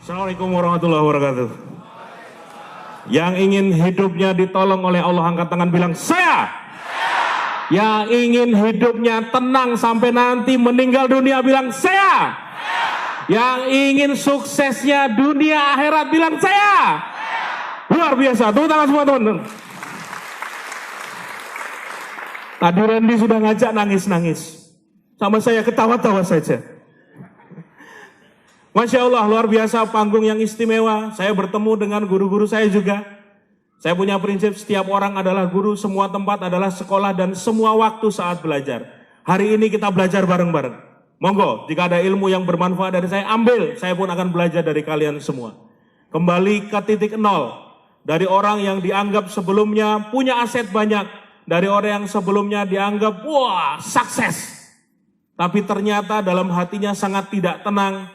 Assalamualaikum warahmatullahi wabarakatuh. Yang ingin hidupnya ditolong oleh Allah angkat tangan bilang saya. Yang ingin hidupnya tenang sampai nanti meninggal dunia bilang saya. Yang ingin suksesnya dunia akhirat bilang saya. Luar biasa, tepuk tangan semua teman-teman. Tadi Randy sudah ngajak nangis-nangis. Sama saya ketawa-tawa saja. Masya Allah, luar biasa, panggung yang istimewa. Saya bertemu dengan guru-guru saya juga. Saya punya prinsip setiap orang adalah guru, semua tempat adalah sekolah, dan semua waktu saat belajar. Hari ini kita belajar bareng-bareng. Monggo, jika ada ilmu yang bermanfaat dari saya, ambil. Saya pun akan belajar dari kalian semua. Kembali ke titik nol. Dari orang yang dianggap sebelumnya punya aset banyak. Dari orang yang sebelumnya dianggap, wah, sukses. Tapi ternyata dalam hatinya sangat tidak tenang.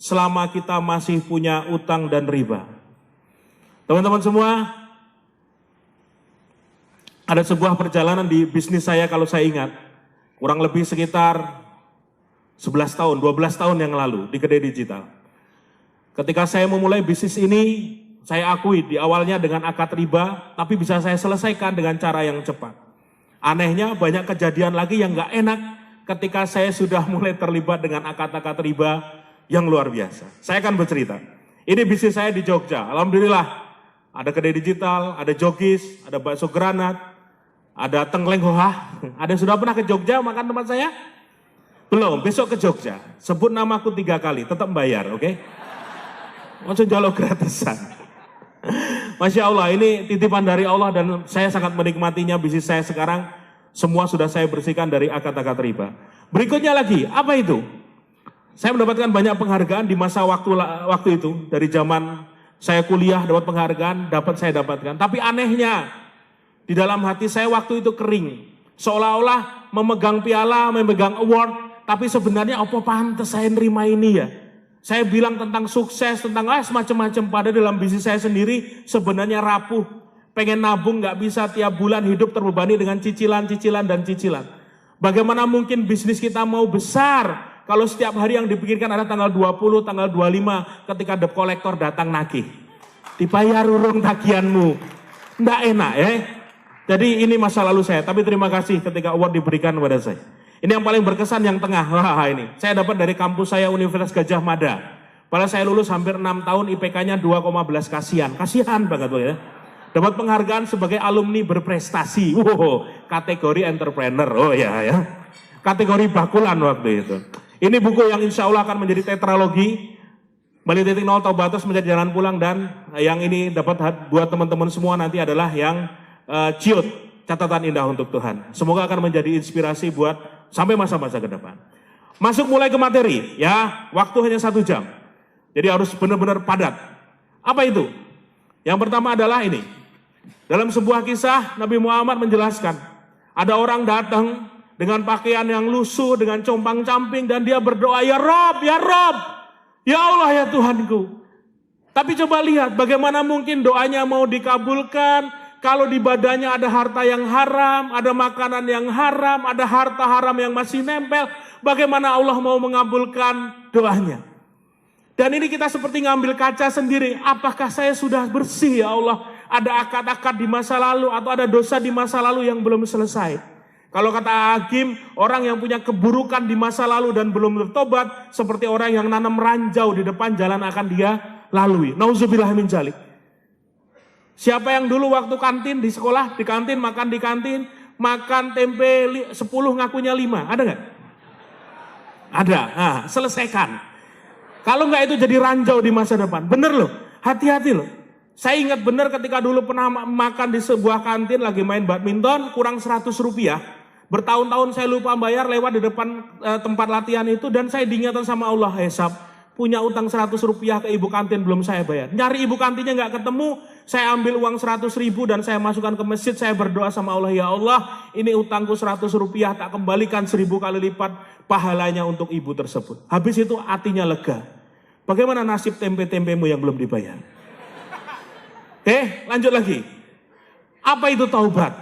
Selama kita masih punya utang dan riba. Teman-teman semua, ada sebuah perjalanan di bisnis saya kalau saya ingat. Kurang lebih sekitar 11 tahun, 12 tahun yang lalu di Kedai Digital. Ketika saya memulai bisnis ini, saya akui di awalnya dengan akad riba, tapi bisa saya selesaikan dengan cara yang cepat. Anehnya banyak kejadian lagi yang gak enak ketika saya sudah mulai terlibat dengan akad-akad riba yang luar biasa. Saya akan bercerita. Ini bisnis saya di Jogja. Alhamdulillah. Ada Kedai Digital, ada Jogis, ada bakso granat, ada Tengkleng Hohah. Ada yang sudah pernah ke Jogja makan tempat saya? Belum, besok ke Jogja. Sebut namaku 3 kali, tetap bayar, oke? Langsung jalo gratisan. Masya Allah, ini titipan dari Allah dan saya sangat menikmatinya bisnis saya sekarang. Semua sudah saya bersihkan dari akad-akad riba. Berikutnya lagi, apa itu? Saya mendapatkan banyak penghargaan di masa waktu itu. Dari zaman saya kuliah dapat penghargaan, saya dapatkan. Tapi anehnya, di dalam hati saya waktu itu kering. Seolah-olah memegang piala, memegang award, tapi sebenarnya apa pantas saya nerima ini ya? Saya bilang tentang sukses, tentang semacam-macam. Padahal dalam bisnis saya sendiri sebenarnya rapuh. Pengen nabung gak bisa, tiap bulan hidup terbebani dengan cicilan. Bagaimana mungkin bisnis kita mau besar kalau setiap hari yang dipikirkan ada tanggal 20, tanggal 25 ketika debt collector datang nagih. Dibayar urung tagihanmu. Nggak enak ya. Jadi ini masa lalu saya, tapi terima kasih ketika award diberikan kepada saya. Ini yang paling berkesan yang tengah. Wah, ini saya dapat dari kampus saya Universitas Gadjah Mada. Padahal saya lulus hampir 6 tahun, IPK-nya 2,11, kasihan banget loh ya. Dapat penghargaan sebagai alumni berprestasi. Wow, kategori entrepreneur. Oh ya. Kategori bakulan waktu itu. Ini buku yang insya Allah akan menjadi tetralogi. Balik titik nol Taubatus menjadi jalan pulang, dan yang ini dapat buat teman-teman semua nanti adalah yang ciut, catatan indah untuk Tuhan. Semoga akan menjadi inspirasi buat sampai masa-masa ke depan. Masuk mulai ke materi ya, waktu hanya 1 jam. Jadi harus benar-benar padat. Apa itu? Yang pertama adalah ini. Dalam sebuah kisah Nabi Muhammad menjelaskan, ada orang datang dengan pakaian yang lusuh, dengan compang-camping, dan dia berdoa, ya Rob, ya Allah ya Tuhanku. Tapi coba lihat bagaimana mungkin doanya mau dikabulkan kalau di badannya ada harta yang haram, ada makanan yang haram, ada harta haram yang masih nempel. Bagaimana Allah mau mengabulkan doanya? Dan ini kita seperti ngambil kaca sendiri. Apakah saya sudah bersih ya Allah? Ada akad-akad di masa lalu atau ada dosa di masa lalu yang belum selesai? Kalau kata Hakim, orang yang punya keburukan di masa lalu dan belum bertobat, seperti orang yang nanam ranjau di depan jalan akan dia lalui. Nauzubillah min dzalik. Siapa yang dulu waktu kantin di sekolah, di kantin, makan tempe 10 ngakunya 5, ada nggak? Ada, nah, selesaikan. Kalau nggak itu jadi ranjau di masa depan. Bener loh, hati-hati loh. Saya ingat bener ketika dulu pernah makan di sebuah kantin, lagi main badminton, kurang 100 rupiah. Bertahun-tahun saya lupa bayar, lewat di depan tempat latihan itu, dan saya diingatkan sama Allah, Hesab, punya utang 100 rupiah ke ibu kantin belum saya bayar. Nyari ibu kantinnya nggak ketemu, saya ambil uang 100 ribu dan saya masukkan ke masjid, saya berdoa sama Allah, ya Allah, ini utangku 100 rupiah, tak kembalikan 1000 kali lipat pahalanya untuk ibu tersebut. Habis itu hatinya lega. Bagaimana nasib tempe-tempemu yang belum dibayar? Lanjut lagi. Apa itu taubat?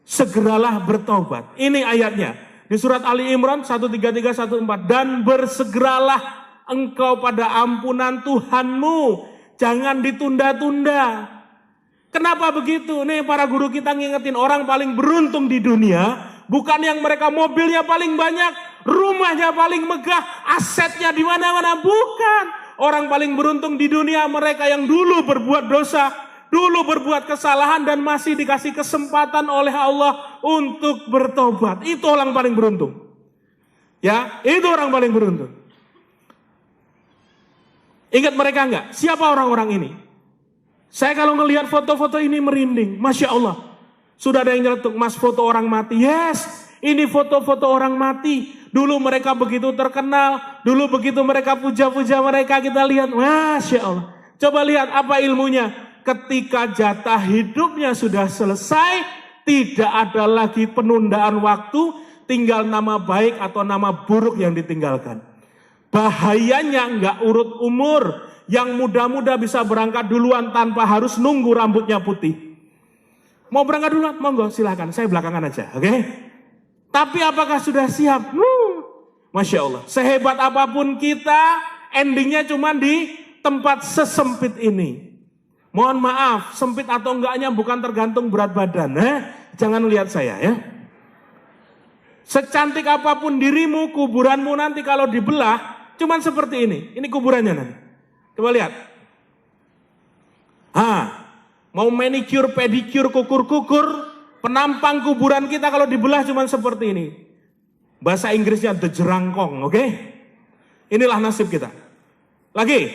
Segeralah bertaubat. Ini ayatnya. Di surat Ali Imran 133-14. Dan bersegeralah engkau pada ampunan Tuhanmu. Jangan ditunda-tunda. Kenapa begitu? Nih para guru kita ngingetin, orang paling beruntung di dunia bukan yang mereka mobilnya paling banyak, rumahnya paling megah, asetnya di mana-mana, bukan. Orang paling beruntung di dunia mereka yang dulu berbuat dosa, dulu berbuat kesalahan dan masih dikasih kesempatan oleh Allah untuk bertobat. Itu orang paling beruntung. Ya, itu orang paling beruntung. Ingat mereka enggak? Siapa orang-orang ini? Saya kalau ngelihat foto-foto ini merinding. Masya Allah. Sudah ada yang nyeletuk, mas foto orang mati. Yes, ini foto-foto orang mati. Dulu mereka begitu terkenal. Dulu begitu mereka puja-puja mereka. Kita lihat, Masya Allah. Coba lihat apa ilmunya. Ketika jatah hidupnya sudah selesai, tidak ada lagi penundaan waktu. Tinggal nama baik atau nama buruk yang ditinggalkan. Bahayanya nggak urut umur. Yang muda-muda bisa berangkat duluan tanpa harus nunggu rambutnya putih. Mau berangkat duluan? Monggo silahkan, saya belakangan aja, oke? Tapi apakah sudah siap? Masya Allah, sehebat apapun kita, endingnya cuma di tempat sesempit ini. Mohon maaf, sempit atau enggaknya bukan tergantung berat badan. Jangan lihat saya ya. Secantik apapun dirimu, kuburanmu nanti kalau dibelah, cuman seperti ini. Ini kuburannya nanti. Coba lihat. Mau manicure, pedicure, kukur-kukur, penampang kuburan kita kalau dibelah cuman seperti ini. Bahasa Inggrisnya the jerangkong, oke? Inilah nasib kita. Lagi.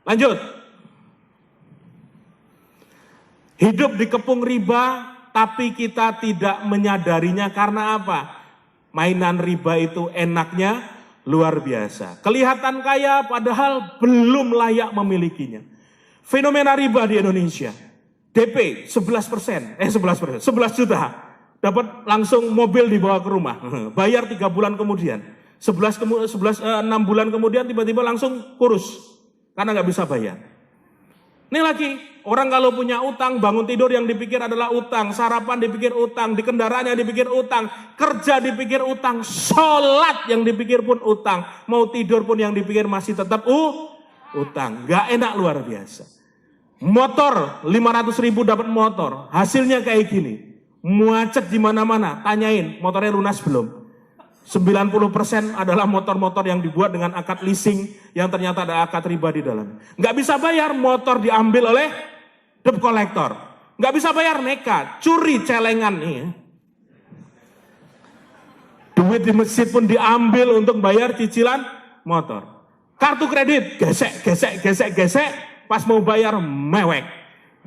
Lanjut. Hidup dikepung riba, tapi kita tidak menyadarinya karena apa? Mainan riba itu enaknya luar biasa. Kelihatan kaya padahal belum layak memilikinya. Fenomena riba di Indonesia. DP 11%, 11 juta. Dapat langsung mobil dibawa ke rumah. Bayar 3 bulan kemudian. 6 bulan kemudian tiba-tiba langsung kurus. Karena nggak bisa bayar. Ini lagi, orang kalau punya utang, bangun tidur yang dipikir adalah utang, sarapan dipikir utang, di kendaraannya dipikir utang, kerja dipikir utang, sholat yang dipikir pun utang, mau tidur pun yang dipikir masih tetap utang. Gak enak luar biasa. Motor 500.000 dapat motor, hasilnya kayak gini, macet di mana-mana. Tanyain motornya lunas belum? 90% adalah motor-motor yang dibuat dengan akad leasing yang ternyata ada akad riba di dalam. Nggak bisa bayar, motor diambil oleh debt collector. Nggak bisa bayar, nekat, curi celengan nih. Duit di masjid pun diambil untuk bayar cicilan motor. Kartu kredit, gesek, pas mau bayar mewek.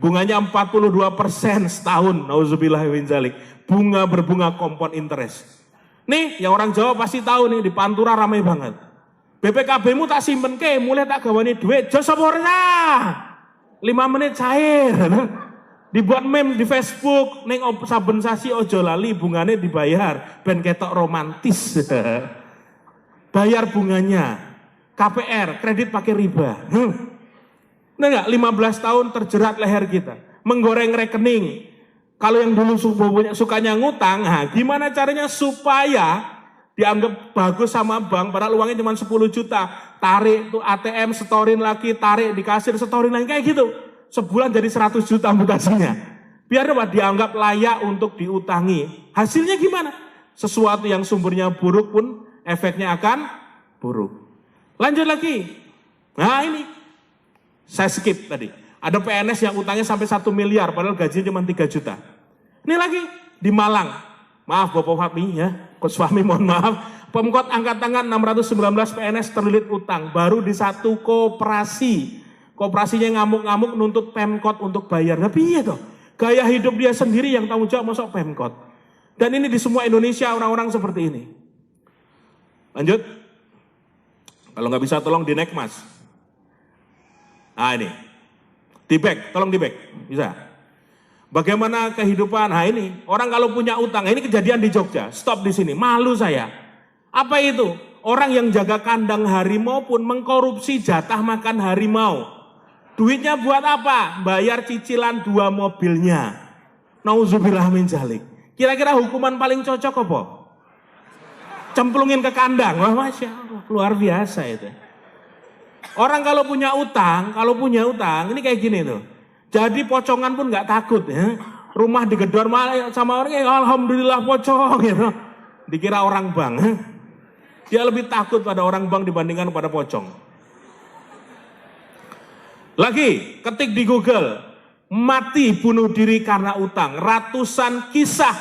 Bunganya 42% setahun, nauzubillah min dzalik. Bunga berbunga kompon interest. Nih, yang orang Jawa pasti tahu nih, di Pantura ramai banget. BPKB-mu tak simpen ke, mulai tak gawani duit, jos sabornya. 5 menit cair. Dibuat meme di Facebook, ning saben sasi ojo lali bunganya dibayar, ben ketok romantis. Bayar bunganya. KPR, kredit pakai riba. Nah enggak, 15 tahun terjerat leher kita. Menggoreng rekening. Kalau yang dulu sukanya ngutang, gimana caranya supaya dianggap bagus sama bank, padahal uangnya cuma 10 juta. Tarik tuh ATM, setorin lagi, tarik di kasir, setorin lagi, kayak gitu. Sebulan jadi 100 juta mutasinya. Biar dapat dianggap layak untuk diutangi. Hasilnya gimana? Sesuatu yang sumbernya buruk pun efeknya akan buruk. Lanjut lagi. Nah ini, saya skip tadi. Ada PNS yang utangnya sampai 1 miliar, padahal gajinya cuma 3 juta. Ini lagi, di Malang. Maaf Bapak Fahmi ya, Coach Fahmi mohon maaf. Pemkot angkat tangan 619 PNS terlilit utang, baru di satu koperasi. Koperasinya ngamuk-ngamuk nuntut Pemkot untuk bayar. Tapi iya toh, gaya hidup dia sendiri yang tanggung jawab masuk Pemkot. Dan ini di semua Indonesia orang-orang seperti ini. Lanjut. Kalau nggak bisa tolong di neck mas. Nah ini. Di back, tolong di back, bisa. Bagaimana kehidupan? Nah ini, orang kalau punya utang, ini kejadian di Jogja, stop di sini, malu saya. Apa itu? Orang yang jaga kandang harimau pun mengkorupsi jatah makan harimau. Duitnya buat apa? Bayar cicilan 2 mobilnya. Nauzubillah min dzalik. Kira-kira hukuman paling cocok apa? Cemplungin ke kandang, wah Masya Allah, luar biasa itu. Orang kalau punya utang, ini kayak gini tuh. Jadi pocongan pun nggak takut ya. Rumah digedor malah sama orang, alhamdulillah pocong gitu. Dikira orang bank. Dia lebih takut pada orang bank dibandingkan pada pocong. Lagi, ketik di Google, mati bunuh diri karena utang. Ratusan kisah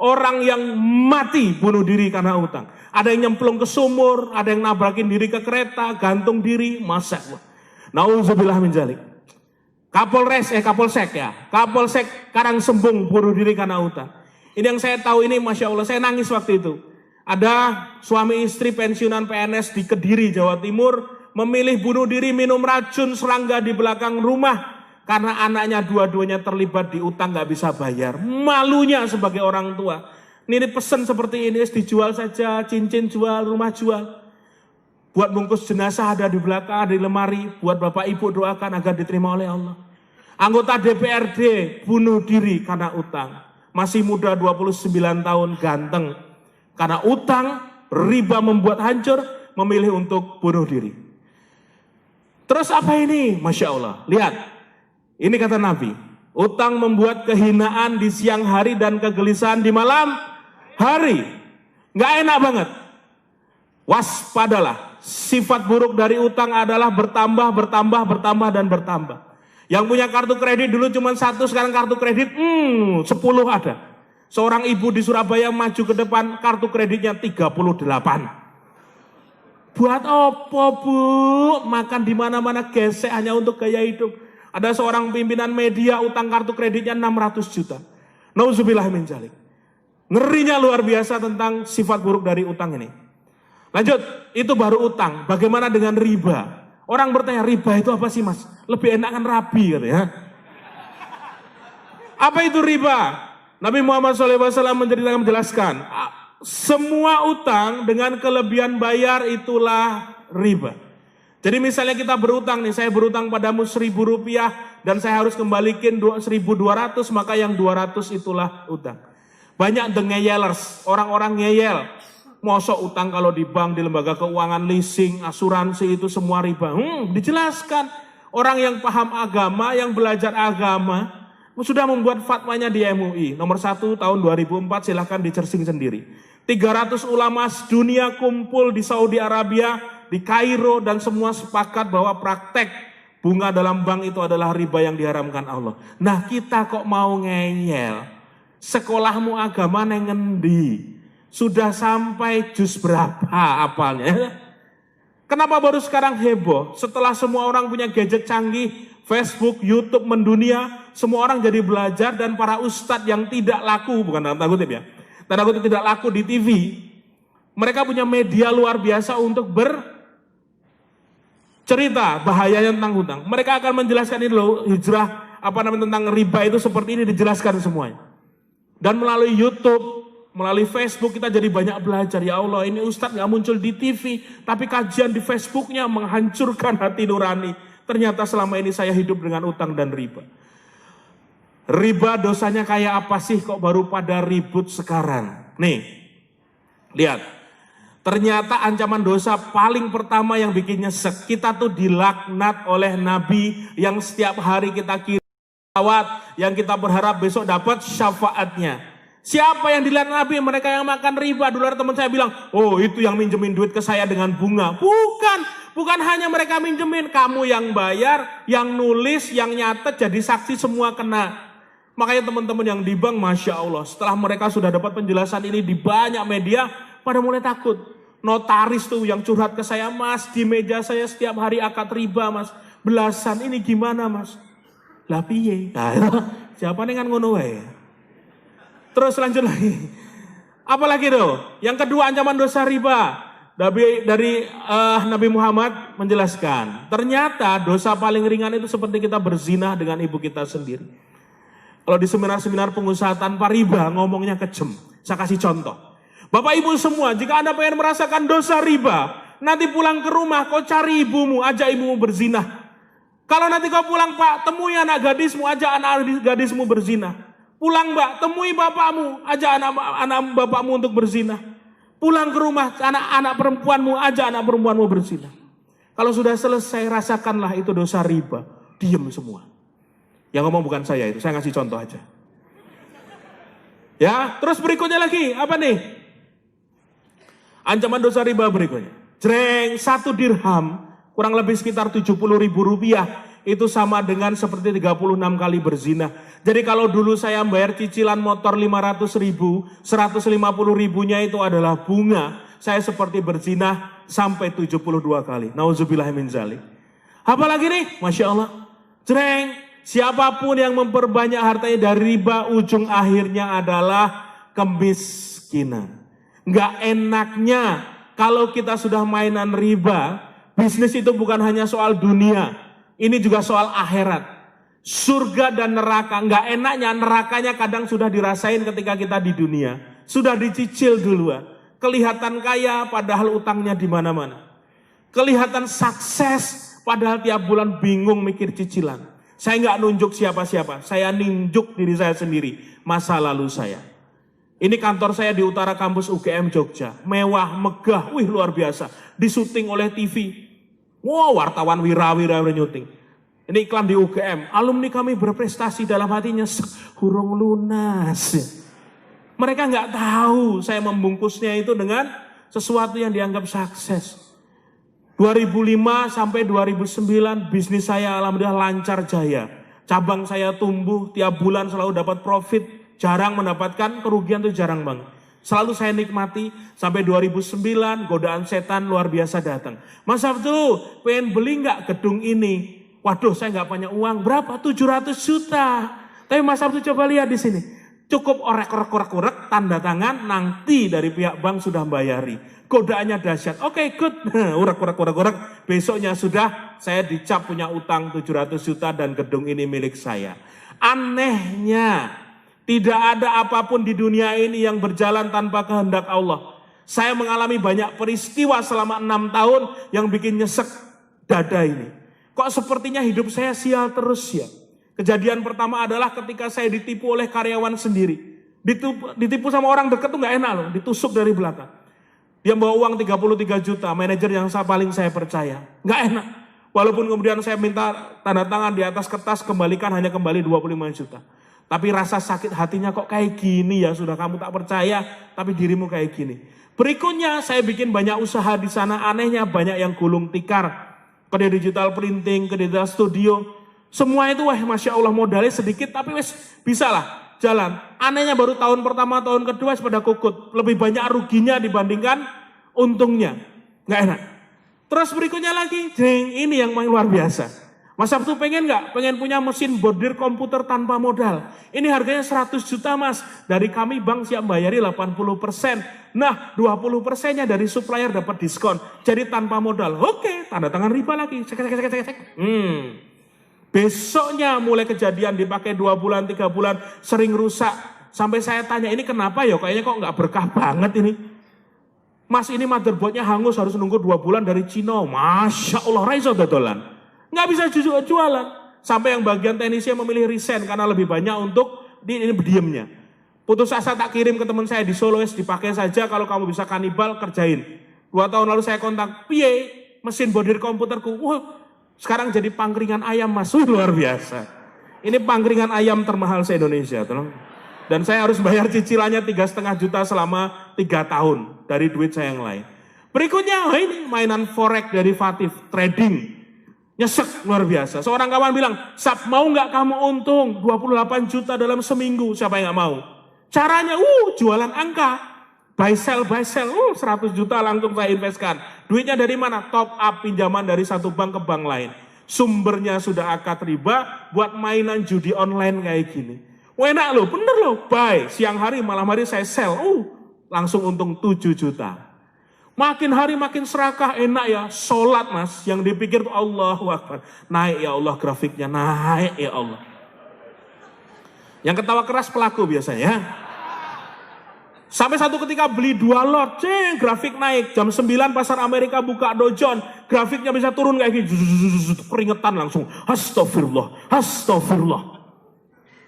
orang yang mati bunuh diri karena utang. Ada yang nyemplung ke sumur, ada yang nabrakin diri ke kereta, gantung diri, masa. Nauzubillah min dzalik. Kapolsek Karangsembung bunuh diri karena utang. Ini yang saya tahu ini, Masya Allah, saya nangis waktu itu. Ada suami istri pensiunan PNS di Kediri, Jawa Timur, memilih bunuh diri minum racun serangga di belakang rumah karena anaknya dua-duanya terlibat di utang gak bisa bayar. Malunya sebagai orang tua. Ini pesan seperti ini, dijual saja, cincin jual, rumah jual. Buat bungkus jenazah ada di belakang, ada di lemari. Buat bapak ibu doakan agar diterima oleh Allah. Anggota DPRD bunuh diri karena utang. Masih muda 29 tahun, ganteng. Karena utang, riba membuat hancur, memilih untuk bunuh diri. Terus apa ini? Masya Allah, lihat. Ini kata Nabi, utang membuat kehinaan di siang hari dan kegelisahan di malam hari. Nggak enak banget. Waspadalah, sifat buruk dari utang adalah bertambah, dan bertambah. Yang punya kartu kredit dulu cuma 1, sekarang kartu kredit 10 ada. Seorang ibu di Surabaya maju ke depan, kartu kreditnya 38. Buat apa bu? Makan di mana-mana gesek hanya untuk gaya hidup. Ada seorang pimpinan media utang kartu kreditnya 600 juta. Nauzubillah min dzalik. Ngerinya luar biasa tentang sifat buruk dari utang ini. Lanjut, itu baru utang. Bagaimana dengan riba? Orang bertanya, riba itu apa sih mas? Lebih enak kan rabi katanya. Apa itu riba? Nabi Muhammad SAW menjelaskan, semua utang dengan kelebihan bayar itulah riba. Jadi misalnya kita berutang nih, saya berutang padamu 1.000 rupiah dan saya harus kembalikan 1.200, maka yang 200 itulah utang. Banyak the ngeyelers, orang-orang ngeyel. Mosok utang kalau di bank, di lembaga keuangan, leasing, asuransi itu semua riba. Dijelaskan. Orang yang paham agama, yang belajar agama, sudah membuat fatwanya di MUI. Nomor 1 tahun 2004, silahkan dicersing sendiri. 300 ulama dunia kumpul di Saudi Arabia, di Kairo, dan semua sepakat bahwa praktek bunga dalam bank itu adalah riba yang diharamkan Allah. Nah kita kok mau ngeyel? Sekolahmu agama neng ngendi? Sudah sampai juz berapa apalnya? Kenapa baru sekarang heboh? Setelah semua orang punya gadget canggih, Facebook, YouTube mendunia, semua orang jadi belajar dan para ustadz yang tidak laku, bukan dalam tanda kutip ya, tanda kutip tidak laku di TV, mereka punya media luar biasa untuk bercerita bahayanya tentang hutang. Mereka akan menjelaskan ini loh, hijrah tentang riba itu seperti ini, dijelaskan semuanya. Dan melalui YouTube, melalui Facebook kita jadi banyak belajar. Ya Allah, ini ustadz gak muncul di TV, tapi kajian di Facebooknya menghancurkan hati nurani. Ternyata selama ini saya hidup dengan utang dan riba. Riba dosanya kayak apa sih kok baru pada ribut sekarang? Nih, lihat. Ternyata ancaman dosa paling pertama yang bikin nyesek. Kita tuh dilaknat oleh Nabi yang setiap hari kita kirim salawat, yang kita berharap besok dapat syafaatnya. Siapa yang dilihat Nabi? Mereka yang makan riba. Dulu ada teman saya bilang, oh itu yang minjemin duit ke saya dengan bunga. Bukan hanya mereka minjemin. Kamu yang bayar, yang nulis, yang nyatet, jadi saksi semua kena. Makanya teman-teman yang di bank, Masya Allah, setelah mereka sudah dapat penjelasan ini di banyak media, pada mulai takut. Notaris tuh yang curhat ke saya, mas di meja saya setiap hari akad riba mas. Belasan, ini gimana mas? Lah piye? Siapa nih kan ngono wae? Terus lanjut lagi. Apalagi tuh? Yang kedua ancaman dosa riba. Dari Nabi Muhammad menjelaskan. Ternyata dosa paling ringan itu seperti kita berzina dengan ibu kita sendiri. Kalau di seminar-seminar pengusaha tanpa riba ngomongnya kejem. Saya kasih contoh. Bapak ibu semua, jika Anda pengen merasakan dosa riba, nanti pulang ke rumah kau cari ibumu, ajak ibumu berzina. Kalau nanti kau pulang pak, temui anak gadismu, ajak anak gadismu berzina. Pulang mbak, temui bapakmu, ajak anak bapakmu untuk berzina. Pulang ke rumah, anak perempuanmu, ajak anak perempuanmu berzina. Kalau sudah selesai, rasakanlah itu dosa riba. Diam semua. Yang ngomong bukan saya itu, saya ngasih contoh aja. Ya, terus berikutnya lagi, apa nih? Ancaman dosa riba berikutnya. Jreng, 1 dirham, kurang lebih sekitar 70.000 rupiah. Itu sama dengan seperti 36 kali berzina. Jadi kalau dulu saya bayar cicilan motor 500.000, 150.000-nya itu adalah bunga. Saya seperti berzina sampai 72 kali. Nauzubillah min dzalik. Apalagi nih? Masya Allah. Jreng, siapapun yang memperbanyak hartanya dari riba, ujung akhirnya adalah kemiskinan. Nggak enaknya kalau kita sudah mainan riba, bisnis itu bukan hanya soal dunia. Ini juga soal akhirat. Surga dan neraka. Nggak enaknya nerakanya kadang sudah dirasain ketika kita di dunia. Sudah dicicil duluan. Kelihatan kaya padahal utangnya di mana-mana. Kelihatan sukses padahal tiap bulan bingung mikir cicilan. Saya nggak nunjuk siapa-siapa. Saya nunjuk diri saya sendiri. Masa lalu saya. Ini kantor saya di utara kampus UGM Jogja. Mewah, megah, wih luar biasa. Disuting oleh TV. Wow, wartawan wira-wira nyuting. Ini iklan di UGM. Alumni kami berprestasi, dalam hatinya hurung lunas. Mereka nggak tahu saya membungkusnya itu dengan sesuatu yang dianggap sukses. 2005 sampai 2009 bisnis saya alhamdulillah lancar jaya. Cabang saya tumbuh, tiap bulan selalu dapat profit. Jarang mendapatkan kerugian, itu jarang banget. Selalu saya nikmati sampai 2009 godaan setan luar biasa datang. Mas Abdul, pengen beli nggak gedung ini? Waduh, saya nggak punya uang. Berapa? 700 juta. Tapi Mas Abdul coba lihat di sini. Cukup orek, tanda tangan, nanti dari pihak bank sudah bayari. Godaannya dahsyat. Oke, good. Urak. Besoknya sudah saya dicap punya utang 700 juta dan gedung ini milik saya. Anehnya, tidak ada apapun di dunia ini yang berjalan tanpa kehendak Allah. Saya mengalami banyak peristiwa selama 6 tahun yang bikin nyesek dada ini. Kok sepertinya hidup saya sial terus ya? Kejadian pertama adalah ketika saya ditipu oleh karyawan sendiri. Ditipu sama orang dekat tuh gak enak loh, ditusuk dari belakang. Dia bawa uang 33 juta, manajer yang paling saya percaya. Gak enak. Walaupun kemudian saya minta tanda tangan di atas kertas, kembalikan hanya kembali 25 juta. Tapi rasa sakit hatinya kok kayak gini ya, sudah kamu tak percaya, tapi dirimu kayak gini. Berikutnya saya bikin banyak usaha di sana, anehnya banyak yang gulung tikar. Ke digital printing, ke digital studio. Semua itu wah Masya Allah modalnya sedikit, tapi wes bisa lah jalan. Anehnya baru tahun pertama, tahun kedua pada kukut. Lebih banyak ruginya dibandingkan untungnya. Nggak enak. Terus berikutnya lagi, jeng, ini yang luar biasa. Mas Sabtu pengen nggak? Pengen punya mesin bordir komputer tanpa modal. Ini harganya 100 juta mas. Dari kami bank siap bayari 80%. Nah 20%-nya dari supplier dapat diskon. Jadi tanpa modal. Oke, tanda tangan riba lagi. Cek. Besoknya mulai kejadian dipakai 2 bulan, 3 bulan. Sering rusak. Sampai saya tanya ini kenapa ya? Kayaknya kok nggak berkah banget ini. Mas ini motherboardnya hangus harus nunggu 2 bulan dari Cina. Masya Allah, raiso dodolan. Nggak bisa jualan. Sampai yang bagian teknisnya memilih resign karena lebih banyak untuk ini diemnya. Putus asa tak kirim ke teman saya di Solo, dipakai saja kalau kamu bisa kanibal kerjain. 2 tahun lalu saya kontak, piye mesin bordir komputerku. Wah, sekarang jadi pangkringan ayam mas, luar biasa. Ini pangkringan ayam termahal se-Indonesia. Tolong. Dan saya harus bayar cicilannya 3,5 juta selama 3 tahun dari duit saya yang lain. Berikutnya, ini mainan forex derivatif, trading. Nyesek luar biasa. Seorang kawan bilang, Sab mau nggak kamu untung 28 juta dalam seminggu? Siapa yang nggak mau? Caranya, jualan angka. Buy sell, 100 juta langsung saya investkan. Duitnya dari mana? Top up pinjaman dari satu bank ke bank lain. Sumbernya sudah akad riba buat mainan judi online kayak gini. Enak loh, bener loh. Buy, siang hari malam hari saya sell. Langsung untung 7 juta. Makin hari makin serakah, enak ya. Sholat mas, yang dipikir tuh Allahu Akbar. Naik ya Allah grafiknya, naik ya Allah. Yang ketawa keras pelaku biasanya. Sampai satu ketika beli 2 lot, grafik naik. Jam 9 pasar Amerika buka Dow Jones, grafiknya bisa turun kayak gini. Keringetan langsung, astagfirullah.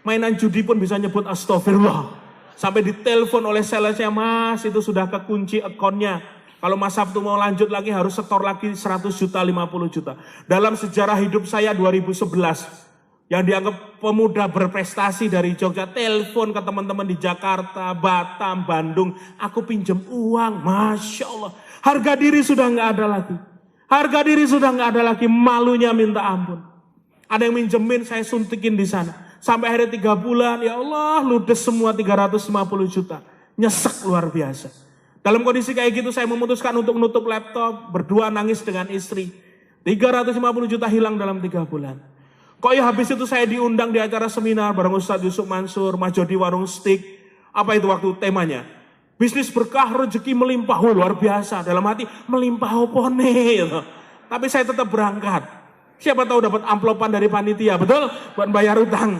Mainan judi pun bisa nyebut astagfirullah. Sampai ditelepon oleh salesnya, mas itu sudah kekunci akunnya. Kalau Mas Sabtu mau lanjut lagi harus setor lagi 100 juta, 50 juta. Dalam sejarah hidup saya 2011, yang dianggap pemuda berprestasi dari Jogja, telepon ke teman-teman di Jakarta, Batam, Bandung, aku pinjam uang, Masya Allah. Harga diri sudah nggak ada lagi. Harga diri sudah nggak ada lagi, malunya minta ampun. Ada yang minjemin, saya suntikin di sana. Sampai akhirnya 3 bulan, ya Allah, ludes semua 350 juta. Nyesek luar biasa. Dalam kondisi kayak gitu saya memutuskan untuk menutup laptop, berdua nangis dengan istri. 350 juta hilang dalam 3 bulan. Kok ya habis itu saya diundang di acara seminar bareng Ustadz Yusuf Mansur, Mas Jody Warung Steak. Apa itu waktu temanya? Bisnis berkah, rezeki melimpah, luar biasa. Dalam hati, melimpah apa nih? Gitu. Tapi saya tetap berangkat. Siapa tahu dapat amplopan dari panitia, betul? Buat bayar utang.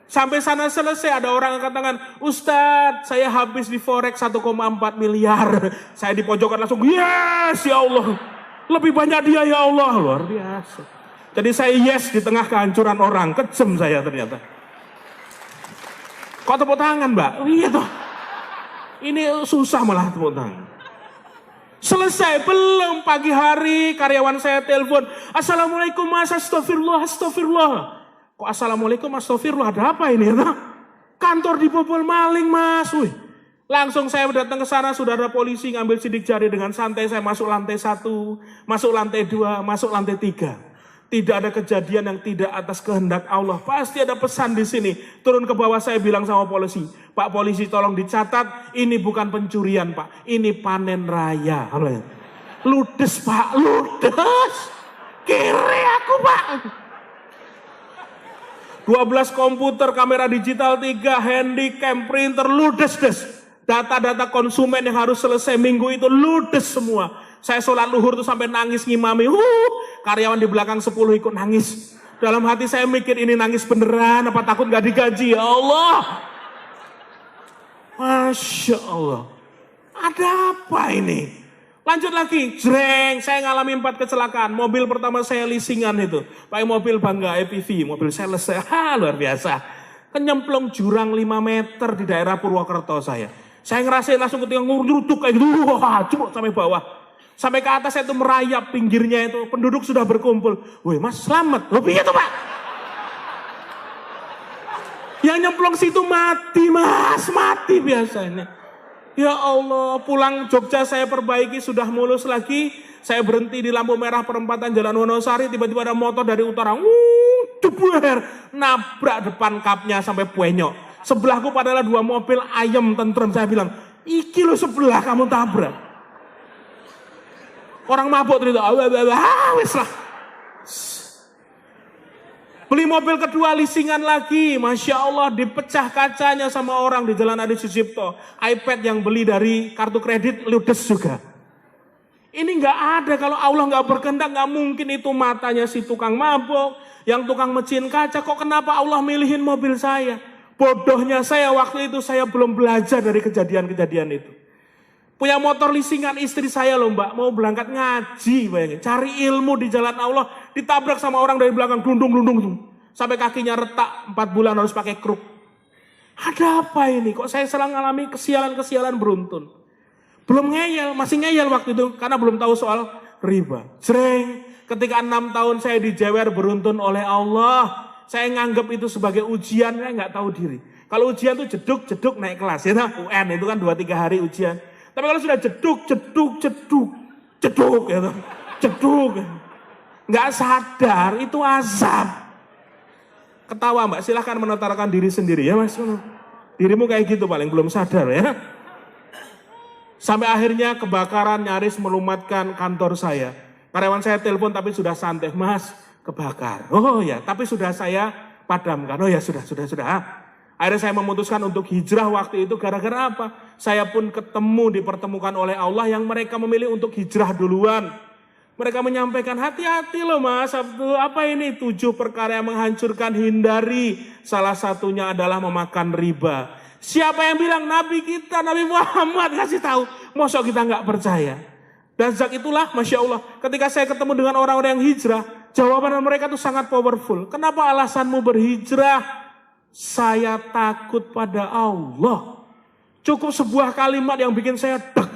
Sampai sana selesai ada orang yang katakan, Ustadz saya habis di Forex 1,4 miliar. Saya di pojokan langsung, yes ya Allah. Lebih banyak dia ya Allah, luar biasa. Jadi saya yes di tengah kehancuran orang, kejem saya ternyata. Kok tepuk tangan Mbak? Iya toh. Ini susah malah tepuk tangan. Selesai belum, pagi hari karyawan saya telepon, Assalamualaikum Mas, astagfirullah, astagfirullah. Kok Assalamualaikum, astagfirullah, ada apa ini? Kantor dibobol maling Mas. Wih. Langsung saya datang ke sana, sudah ada polisi ngambil sidik jari dengan santai. Saya masuk lantai 1, masuk lantai 2, masuk lantai 3. Tidak ada kejadian yang tidak atas kehendak Allah. Pasti ada pesan di sini. Turun ke bawah saya bilang sama polisi, Pak polisi tolong dicatat, ini bukan pencurian Pak, ini panen raya. Ludes Pak, ludes. Kiri aku Pak. 12 komputer, kamera digital 3, handycam, printer, ludes-des. Data-data konsumen yang harus selesai minggu itu ludes semua. Saya sholat luhur tuh sampai nangis ngimami. Karyawan di belakang 10 ikut nangis. Dalam hati saya mikir ini nangis beneran, apa takut gak digaji? Ya Allah. Masya Allah. Ada apa ini? Lanjut lagi, jreng, saya ngalami 4 kecelakaan. Mobil pertama saya leasingan itu, pakai mobil Bangga EPV, mobil sales saya, luar biasa. Kenyemplung jurang 5 meter di daerah Purwokerto saya. Saya ngerasain langsung ketika ngurutuk kayak gitu, curut sampai bawah. Sampai ke atas saya itu merayap pinggirnya itu, penduduk sudah berkumpul. Woi Mas selamat, loh iya tuh Pak. Yang nyemplung situ mati Mas, mati biasanya. Ya Allah, pulang Jogja saya perbaiki, sudah mulus lagi. Saya berhenti di lampu merah perempatan Jalan Wonosari, tiba-tiba ada motor dari utara. Jeber, nabrak depan kapnya sampai puenyok. Sebelahku padahal 2 mobil ayam tentrem. Saya bilang, iki lo sebelah kamu tabrak. Orang mabuk ternyata, wes lah. Beli mobil kedua leasingan lagi, Masya Allah dipecah kacanya sama orang di Jalan Adi Sucipto. iPad yang beli dari kartu kredit ludes juga. Ini nggak ada, kalau Allah nggak berkehendak nggak mungkin itu matanya si tukang mabuk, yang tukang mecin kaca. Kok kenapa Allah milihin mobil saya? Bodohnya saya waktu itu saya belum belajar dari kejadian-kejadian itu. Punya motor leasingan istri saya loh Mbak, mau berangkat ngaji bayangin. Cari ilmu di jalan Allah, ditabrak sama orang dari belakang, glundung-glundung. Sampai kakinya retak, 4 bulan harus pakai kruk. Ada apa ini? Kok saya selalu ngalami kesialan-kesialan beruntun. Belum ngeyel, masih ngeyel waktu itu, karena belum tahu soal riba. Jreng, ketika 6 tahun saya dijewer beruntun oleh Allah, saya nganggap itu sebagai ujian, saya nggak tahu diri. Kalau ujian itu jeduk-jeduk naik kelas, ya UN itu kan 2-3 hari ujian. Tapi kalau sudah jeduk, gitu, jeduk, nggak sadar itu azab. Ketawa Mbak, silahkan menetarkan diri sendiri ya Mas. Dirimu kayak gitu paling belum sadar ya. Sampai akhirnya kebakaran nyaris melumatkan kantor saya. Karyawan saya telepon tapi sudah santai, Mas kebakar. Oh ya, tapi sudah saya padamkan. Oh ya sudah. Akhirnya saya memutuskan untuk hijrah waktu itu gara-gara apa? Saya pun dipertemukan oleh Allah yang mereka memilih untuk hijrah duluan. Mereka menyampaikan, hati-hati loh Mas Abdul, apa ini 7 perkara yang menghancurkan, hindari. Salah satunya adalah memakan riba. Siapa yang bilang? Nabi kita, Nabi Muhammad kasih tahu. Mosok kita nggak percaya. Dan sejak itulah, Masya Allah, ketika saya ketemu dengan orang-orang yang hijrah, jawaban mereka itu sangat powerful. Kenapa alasanmu berhijrah? Saya takut pada Allah. Cukup sebuah kalimat yang bikin saya dek.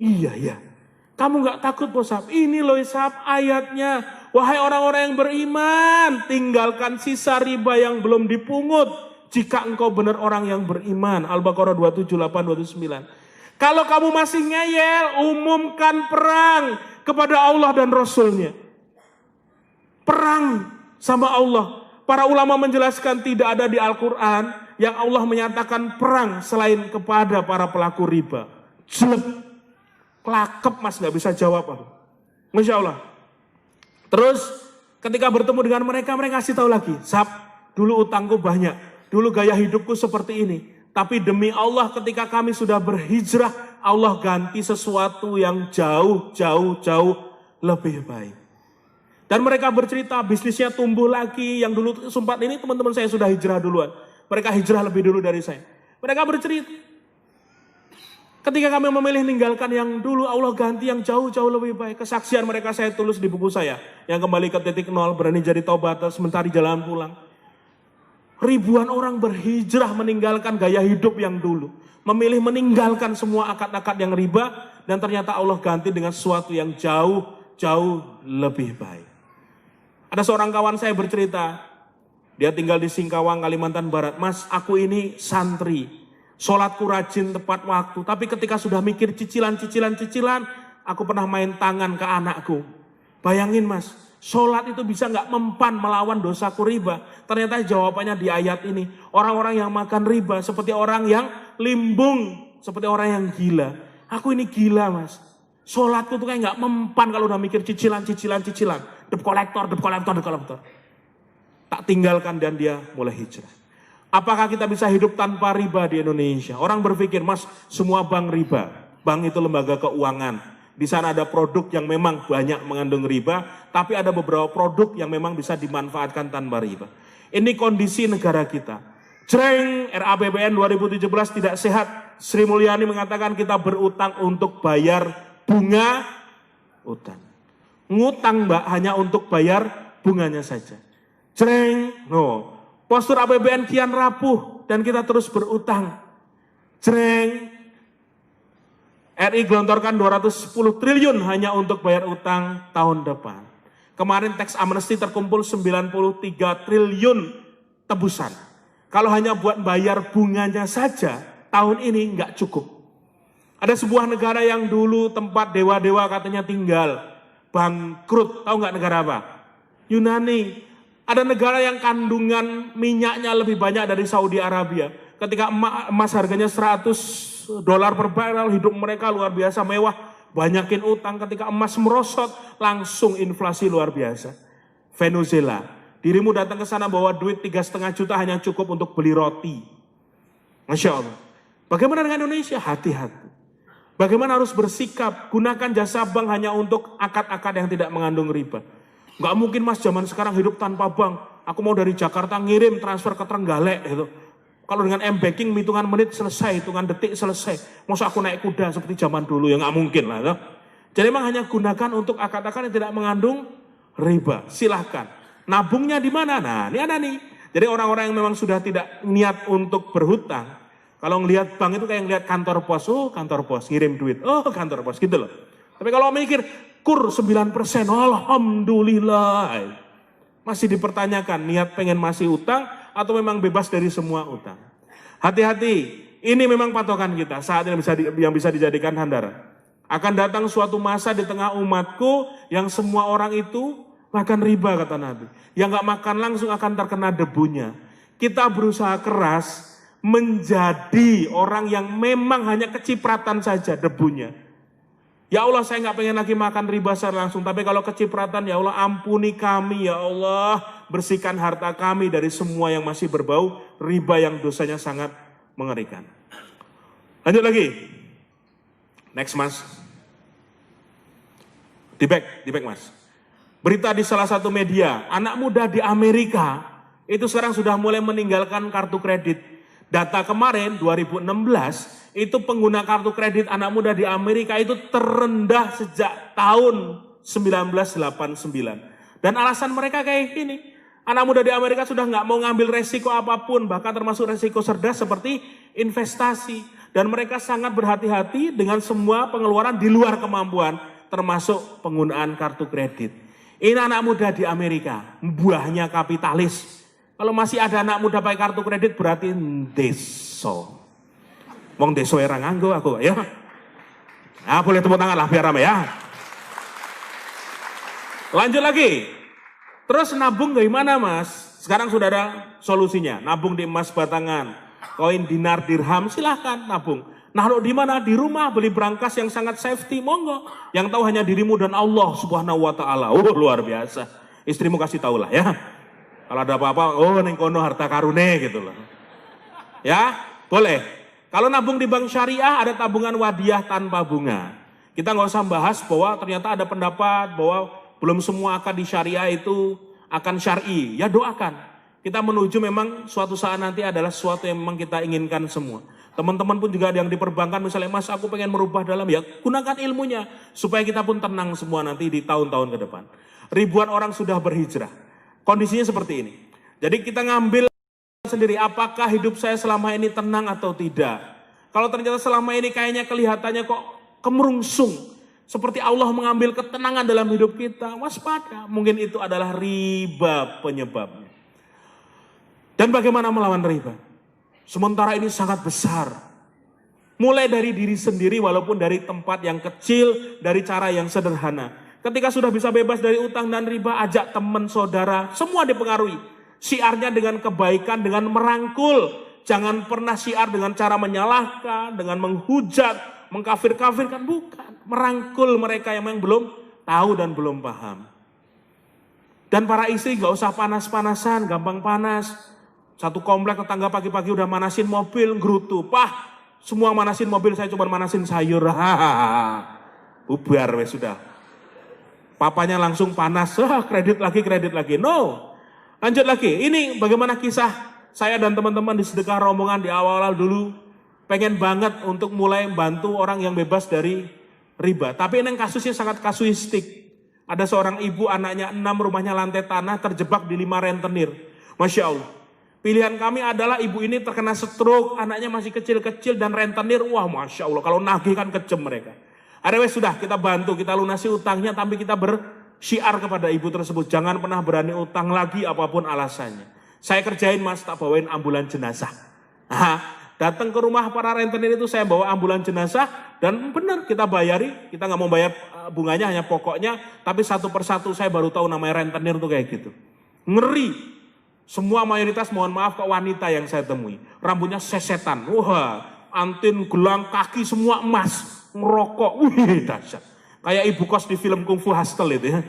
Iya. Kamu nggak takut bos Sahab? Ini loh Sahab ayatnya. Wahai orang-orang yang beriman, tinggalkan sisa riba yang belum dipungut. Jika engkau benar orang yang beriman. Al-Baqarah 278-279. Kalau kamu masih ngeyel, umumkan perang kepada Allah dan Rasulnya. Perang sama Allah. Para ulama menjelaskan tidak ada di Al-Quran yang Allah menyatakan perang selain kepada para pelaku riba. Jelek. Kelakep mas, gak bisa jawab aku. Masya Allah. Terus ketika bertemu dengan mereka, mereka kasih tahu lagi. Sahab, dulu utangku banyak. Dulu gaya hidupku seperti ini. Tapi demi Allah ketika kami sudah berhijrah, Allah ganti sesuatu yang jauh lebih baik. Dan mereka bercerita bisnisnya tumbuh lagi. Yang dulu sempat ini teman-teman saya sudah hijrah duluan. Mereka hijrah lebih dulu dari saya. Mereka bercerita. Ketika kami memilih meninggalkan yang dulu, Allah ganti yang jauh lebih baik. Kesaksian mereka saya tulis di buku saya. Yang kembali ke titik nol, berani jadi taubat, sementara jalan pulang. Ribuan orang berhijrah meninggalkan gaya hidup yang dulu. Memilih meninggalkan semua akad-akad yang riba. Dan ternyata Allah ganti dengan sesuatu yang jauh lebih baik. Ada seorang kawan saya bercerita. Dia tinggal di Singkawang, Kalimantan Barat. Mas, aku ini santri. Sholatku rajin tepat waktu. Tapi ketika sudah mikir cicilan, aku pernah main tangan ke anakku. Bayangin mas, sholat itu bisa gak mempan melawan dosaku riba. Ternyata jawabannya di ayat ini. Orang-orang yang makan riba seperti orang yang limbung. Seperti orang yang gila. Aku ini gila mas. Sholatku tuh kayak gak mempan kalau udah mikir cicilan. Debt collector. Tak tinggalkan dan dia mulai hijrah. Apakah kita bisa hidup tanpa riba di Indonesia? Orang berpikir, mas, semua bank riba. Bank itu lembaga keuangan. Di sana ada produk yang memang banyak mengandung riba, tapi ada beberapa produk yang memang bisa dimanfaatkan tanpa riba. Ini kondisi negara kita. Jreng, RAPBN 2017 tidak sehat. Sri Mulyani mengatakan kita berutang untuk bayar bunga utang. Ngutang mbak hanya untuk bayar bunganya saja. Jreng, no. Postur APBN kian rapuh dan kita terus berutang. Jreng. RI gelontorkan 210 triliun hanya untuk bayar utang tahun depan. Kemarin tax amnesty terkumpul 93 triliun tebusan. Kalau hanya buat bayar bunganya saja, tahun ini nggak cukup. Ada sebuah negara yang dulu tempat dewa-dewa katanya tinggal. Bangkrut, tahu nggak negara apa? Yunani. Ada negara yang kandungan minyaknya lebih banyak dari Saudi Arabia. Ketika emas harganya $100 per barrel, hidup mereka luar biasa mewah. Banyakin utang, ketika emas merosot, langsung inflasi luar biasa. Venezuela, dirimu datang ke sana bawa duit 3,5 juta hanya cukup untuk beli roti. Masya Allah. Bagaimana dengan Indonesia? Hati-hati. Bagaimana harus bersikap? Gunakan jasa bank hanya untuk akad-akad yang tidak mengandung riba. Gak mungkin mas zaman sekarang hidup tanpa bank. Aku mau dari Jakarta ngirim transfer ke Trenggalek gitu. Kalau dengan M-Banking hitungan menit selesai, hitungan detik selesai. Masa aku naik kuda seperti zaman dulu ya gak mungkin lah. Gitu. Jadi memang hanya gunakan untuk akad-akad yang tidak mengandung riba. Silahkan. Nabungnya di mana? Nah ini ada nih. Jadi orang-orang yang memang sudah tidak niat untuk berhutang. Kalau ngelihat bank itu kayak ngelihat kantor pos. Oh kantor pos ngirim duit. Oh kantor pos gitu loh. Tapi kalau mikir kur 9%, alhamdulillah. Masih dipertanyakan niat pengen masih utang atau memang bebas dari semua utang. Hati-hati, ini memang patokan kita saat ini yang bisa dijadikan handaran. Akan datang suatu masa di tengah umatku yang semua orang itu makan riba kata Nabi. Yang gak makan langsung akan terkena debunya. Kita berusaha keras menjadi orang yang memang hanya kecipratan saja debunya. Ya Allah saya nggak pengen lagi makan riba secara langsung. Tapi kalau kecipratan ya Allah ampuni kami ya Allah. Bersihkan harta kami dari semua yang masih berbau riba yang dosanya sangat mengerikan. Lanjut lagi. Next mas. Di back mas. Berita di salah satu media. Anak muda di Amerika itu sekarang sudah mulai meninggalkan kartu kredit. Data kemarin 2016. Itu pengguna kartu kredit anak muda di Amerika itu terendah sejak tahun 1989. Dan alasan mereka kayak gini. Anak muda di Amerika sudah nggak mau ngambil resiko apapun. Bahkan termasuk resiko cerdas seperti investasi. Dan mereka sangat berhati-hati dengan semua pengeluaran di luar kemampuan. termasuk penggunaan kartu kredit. Ini anak muda di Amerika, buahnya kapitalis. Kalau masih ada anak muda pakai kartu kredit berarti deso. Wong deso era nganggo aku ya. Nah, boleh tepuk tangan lah biar rame ya. Lanjut lagi. Terus nabung gimana Mas? Sekarang sudah ada solusinya. Nabung di emas batangan, koin dinar dirham, silahkan nabung. Naruh di mana? Di rumah, beli brankas yang sangat safety, monggo. Yang tahu hanya dirimu dan Allah Subhanahu wa taala. Oh, luar biasa. Istrimu kasih tahu lah ya. Kalau ada apa-apa, oh ning kono harta karune gitu loh. Ya, boleh. Kalau nabung di bank syariah ada tabungan wadiah tanpa bunga. Kita nggak usah bahas bahwa ternyata ada pendapat bahwa belum semua akad di syariah itu akan syar'i. Ya doakan. Kita menuju memang suatu saat nanti adalah sesuatu yang memang kita inginkan semua. Teman-teman pun juga ada yang diperbankan, misalnya Mas aku pengen merubah dalam, ya gunakan ilmunya. Supaya kita pun tenang semua nanti di tahun-tahun ke depan. Ribuan orang sudah berhijrah. Kondisinya seperti ini. Jadi kita ngambil sendiri apakah hidup saya selama ini tenang atau tidak. Kalau ternyata selama ini kayaknya kelihatannya kok kemerungsung. Seperti Allah mengambil ketenangan dalam hidup kita, waspada. Mungkin itu adalah riba penyebabnya. Dan bagaimana melawan riba? Sementara ini sangat besar. Mulai dari diri sendiri walaupun dari tempat yang kecil, dari cara yang sederhana. Ketika sudah bisa bebas dari utang dan riba, ajak teman, saudara, semua dipengaruhi. Syiarnya dengan kebaikan, dengan merangkul. Jangan pernah syiar dengan cara menyalahkan, dengan menghujat, mengkafir-kafirkan, bukan. Merangkul mereka yang memang belum tahu dan belum paham. Dan para istri gak usah panas-panasan, gampang panas. Satu komplek tetangga pagi-pagi udah manasin mobil, gerutu. Pah, semua manasin mobil, saya cuma manasin sayur. Bubar wes sudah. Papanya langsung panas, kredit lagi. No, lanjut lagi. Ini bagaimana kisah saya dan teman-teman di sedekah rombongan di awal-awal dulu. Pengen banget untuk mulai bantu orang yang bebas dari riba. Tapi ini kasusnya sangat kasuistik. Ada seorang ibu, anaknya 6, rumahnya lantai tanah, terjebak di 5 rentenir. Masya Allah. Pilihan kami adalah ibu ini terkena stroke, anaknya masih kecil-kecil dan rentenir. Wah Masya Allah, kalau nagih kan kejem mereka. Ada wes sudah, kita bantu, kita lunasi utangnya, tapi kita bersyiar kepada ibu tersebut. Jangan pernah berani utang lagi apapun alasannya. Saya kerjain Mas, tak bawain ambulan jenazah. Datang ke rumah para rentenir itu saya bawa ambulan jenazah dan benar kita bayari, kita nggak mau bayar bunganya hanya pokoknya, tapi satu persatu saya baru tahu namanya rentenir itu kayak gitu. Ngeri. Semua mayoritas mohon maaf ke wanita yang saya temui. Rambutnya sesetan, wah, antin, gelang, kaki semua emas, ngerokok, wih dahsyat. Kayak ibu kos di film Kung Fu Hustle itu ya.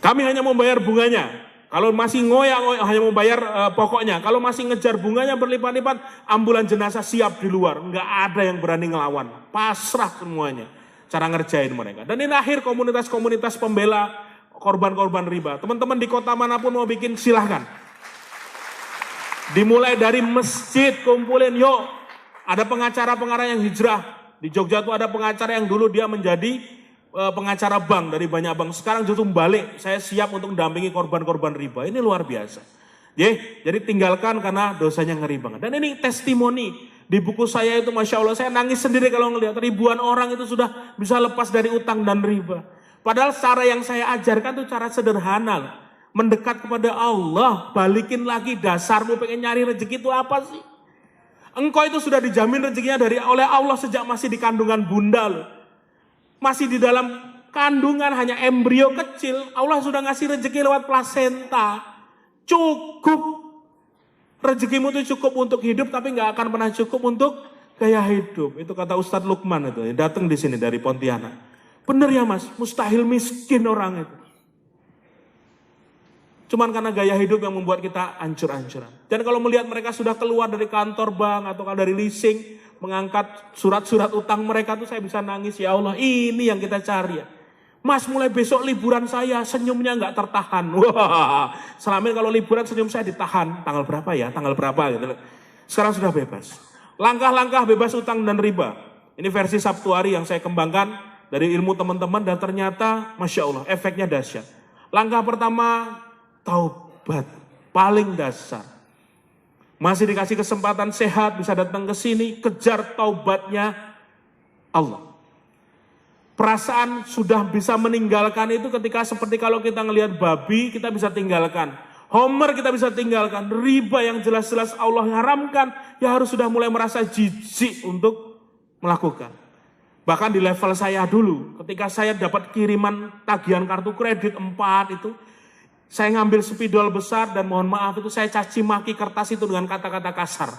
Kami hanya membayar bunganya. Kalau masih ngoyak hanya mau bayar pokoknya. Kalau masih ngejar bunganya berlipat-lipat, ambulan jenazah siap di luar. Nggak ada yang berani ngelawan. Pasrah semuanya. Cara ngerjain mereka. Dan ini akhir komunitas-komunitas pembela korban-korban riba. Teman-teman di kota manapun mau bikin silahkan. Dimulai dari masjid kumpulin yuk. Ada pengacara-pengacara yang hijrah. Di Jogja tuh ada pengacara yang dulu dia menjadi pengacara bank dari banyak bank. Sekarang justru balik, saya siap untuk mendampingi korban-korban riba. Ini luar biasa. Jadi tinggalkan karena dosanya ngeri banget. Dan ini testimoni di buku saya itu Masya Allah. Saya nangis sendiri kalau ngelihat ribuan orang itu sudah bisa lepas dari utang dan riba. Padahal cara yang saya ajarkan itu cara sederhana. Mendekat kepada Allah, balikin lagi dasarmu pengen nyari rezeki itu apa sih? Engkau itu sudah dijamin rezekinya oleh Allah sejak masih di kandungan bunda loh. Masih di dalam kandungan hanya embrio kecil, Allah sudah ngasih rezeki lewat plasenta. Cukup. Rezekimu itu cukup untuk hidup tapi nggak akan pernah cukup untuk gaya hidup. Itu kata Ustadz Lukman itu, datang di sini dari Pontianak. Bener ya Mas, mustahil miskin orang itu. Cuman karena gaya hidup yang membuat kita ancur-ancuran. Dan kalau melihat mereka sudah keluar dari kantor bank atau dari leasing, mengangkat surat-surat utang mereka tuh saya bisa nangis, ya Allah ini yang kita cari ya. Mas mulai besok liburan saya senyumnya nggak tertahan. Wah, selama ini kalau liburan senyum saya ditahan. Tanggal berapa ya? Tanggal berapa gitu. Sekarang sudah bebas. Langkah-langkah bebas utang dan riba. Ini versi Sabtuari yang saya kembangkan dari ilmu teman-teman dan ternyata Masya Allah efeknya dahsyat. Langkah pertama taubat, paling dasar. Masih dikasih kesempatan sehat, bisa datang ke sini, kejar taubatnya Allah. Perasaan sudah bisa meninggalkan itu ketika seperti kalau kita ngelihat babi, kita bisa tinggalkan. Homer kita bisa tinggalkan. Riba yang jelas-jelas Allah haramkan, ya harus sudah mulai merasa jijik untuk melakukan. Bahkan di level saya dulu, ketika saya dapat kiriman tagihan kartu kredit 4 itu, saya ngambil spidol besar dan mohon maaf itu saya caci maki kertas itu dengan kata-kata kasar.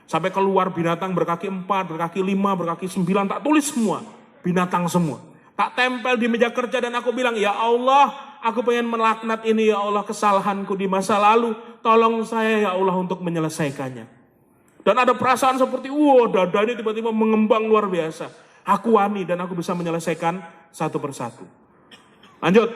Sampai keluar binatang berkaki 4, berkaki 5, berkaki 9, tak tulis semua. Binatang semua. Tak tempel di meja kerja dan aku bilang, ya Allah, aku pengen melaknat ini ya Allah, kesalahanku di masa lalu. Tolong saya ya Allah untuk menyelesaikannya. Dan ada perasaan seperti, dada ini tiba-tiba mengembang luar biasa. Aku wani dan aku bisa menyelesaikan satu persatu. Lanjut.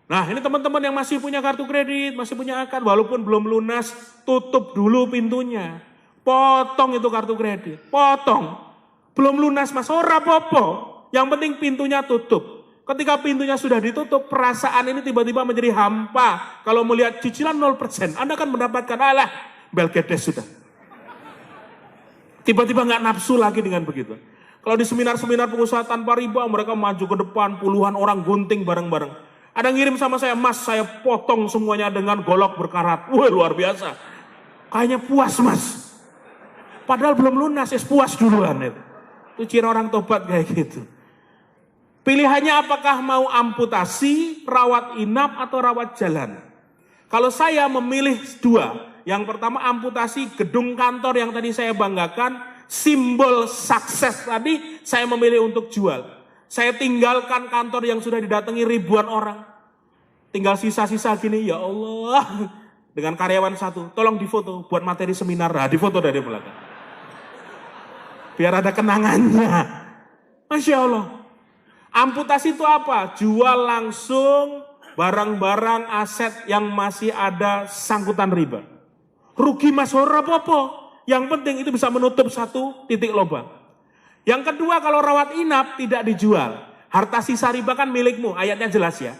Nah ini teman-teman yang masih punya kartu kredit, masih punya akad, walaupun belum lunas, tutup dulu pintunya. Potong itu kartu kredit, potong. Belum lunas mas, ora apa-apa. Yang penting pintunya tutup. Ketika pintunya sudah ditutup, perasaan ini tiba-tiba menjadi hampa. Kalau melihat cicilan 0%, Anda akan mendapatkan, alah, belgedes sudah. Tiba-tiba nggak nafsu lagi dengan begitu. Kalau di seminar-seminar pengusaha tanpa riba, mereka maju ke depan, puluhan orang gunting bareng-bareng. Ada ngirim sama saya, mas saya potong semuanya dengan golok berkarat. Wah luar biasa. Kayaknya puas mas. Padahal belum lunas, puas duluan itu. Itu ciri orang tobat kayak gitu. Pilihannya apakah mau amputasi, rawat inap, atau rawat jalan? Kalau saya memilih dua. Yang pertama amputasi gedung kantor yang tadi saya banggakan. Simbol sukses tadi saya memilih untuk jual. Saya tinggalkan kantor yang sudah didatangi ribuan orang. Tinggal sisa-sisa gini, ya Allah. Dengan karyawan satu, tolong difoto buat materi seminar. Nah, difoto dari belakang. Biar ada kenangannya. Masya Allah. Amputasi itu apa? Jual langsung barang-barang aset yang masih ada sangkutan riba. Rugi mas ora apa-apa. Yang penting itu bisa menutup satu titik lubang. Yang kedua kalau rawat inap tidak dijual. Harta sisa riba kan milikmu. Ayatnya jelas ya.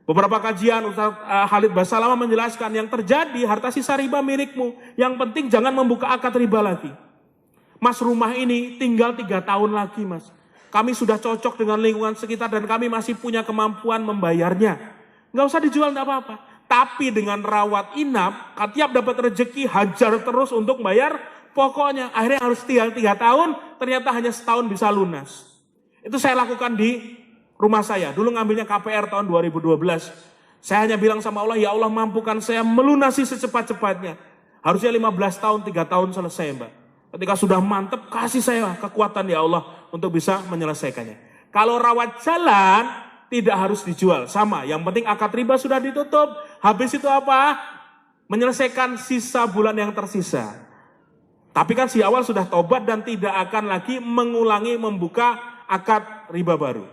Beberapa kajian Ustaz Khalid Basalamah menjelaskan yang terjadi harta sisa riba milikmu. Yang penting jangan membuka akad riba lagi. Mas rumah ini tinggal 3 tahun lagi mas. Kami sudah cocok dengan lingkungan sekitar dan kami masih punya kemampuan membayarnya. Nggak usah dijual nggak apa-apa. Tapi dengan rawat inap, tiap dapat rezeki hajar terus untuk bayar pokoknya. Akhirnya harus tinggal 3 tahun, ternyata hanya setahun bisa lunas. Itu saya lakukan di rumah saya. Dulu ngambilnya KPR tahun 2012. Saya hanya bilang sama Allah, ya Allah mampukan saya melunasi secepat-cepatnya. Harusnya 15 tahun, 3 tahun selesai mbak. Ketika sudah mantep, kasih saya kekuatan ya Allah untuk bisa menyelesaikannya. Kalau rawat jalan, tidak harus dijual. Sama, yang penting akad riba sudah ditutup. Habis itu apa? Menyelesaikan sisa bulan yang tersisa. Tapi kan si awal sudah tobat dan tidak akan lagi mengulangi membuka akad riba baru.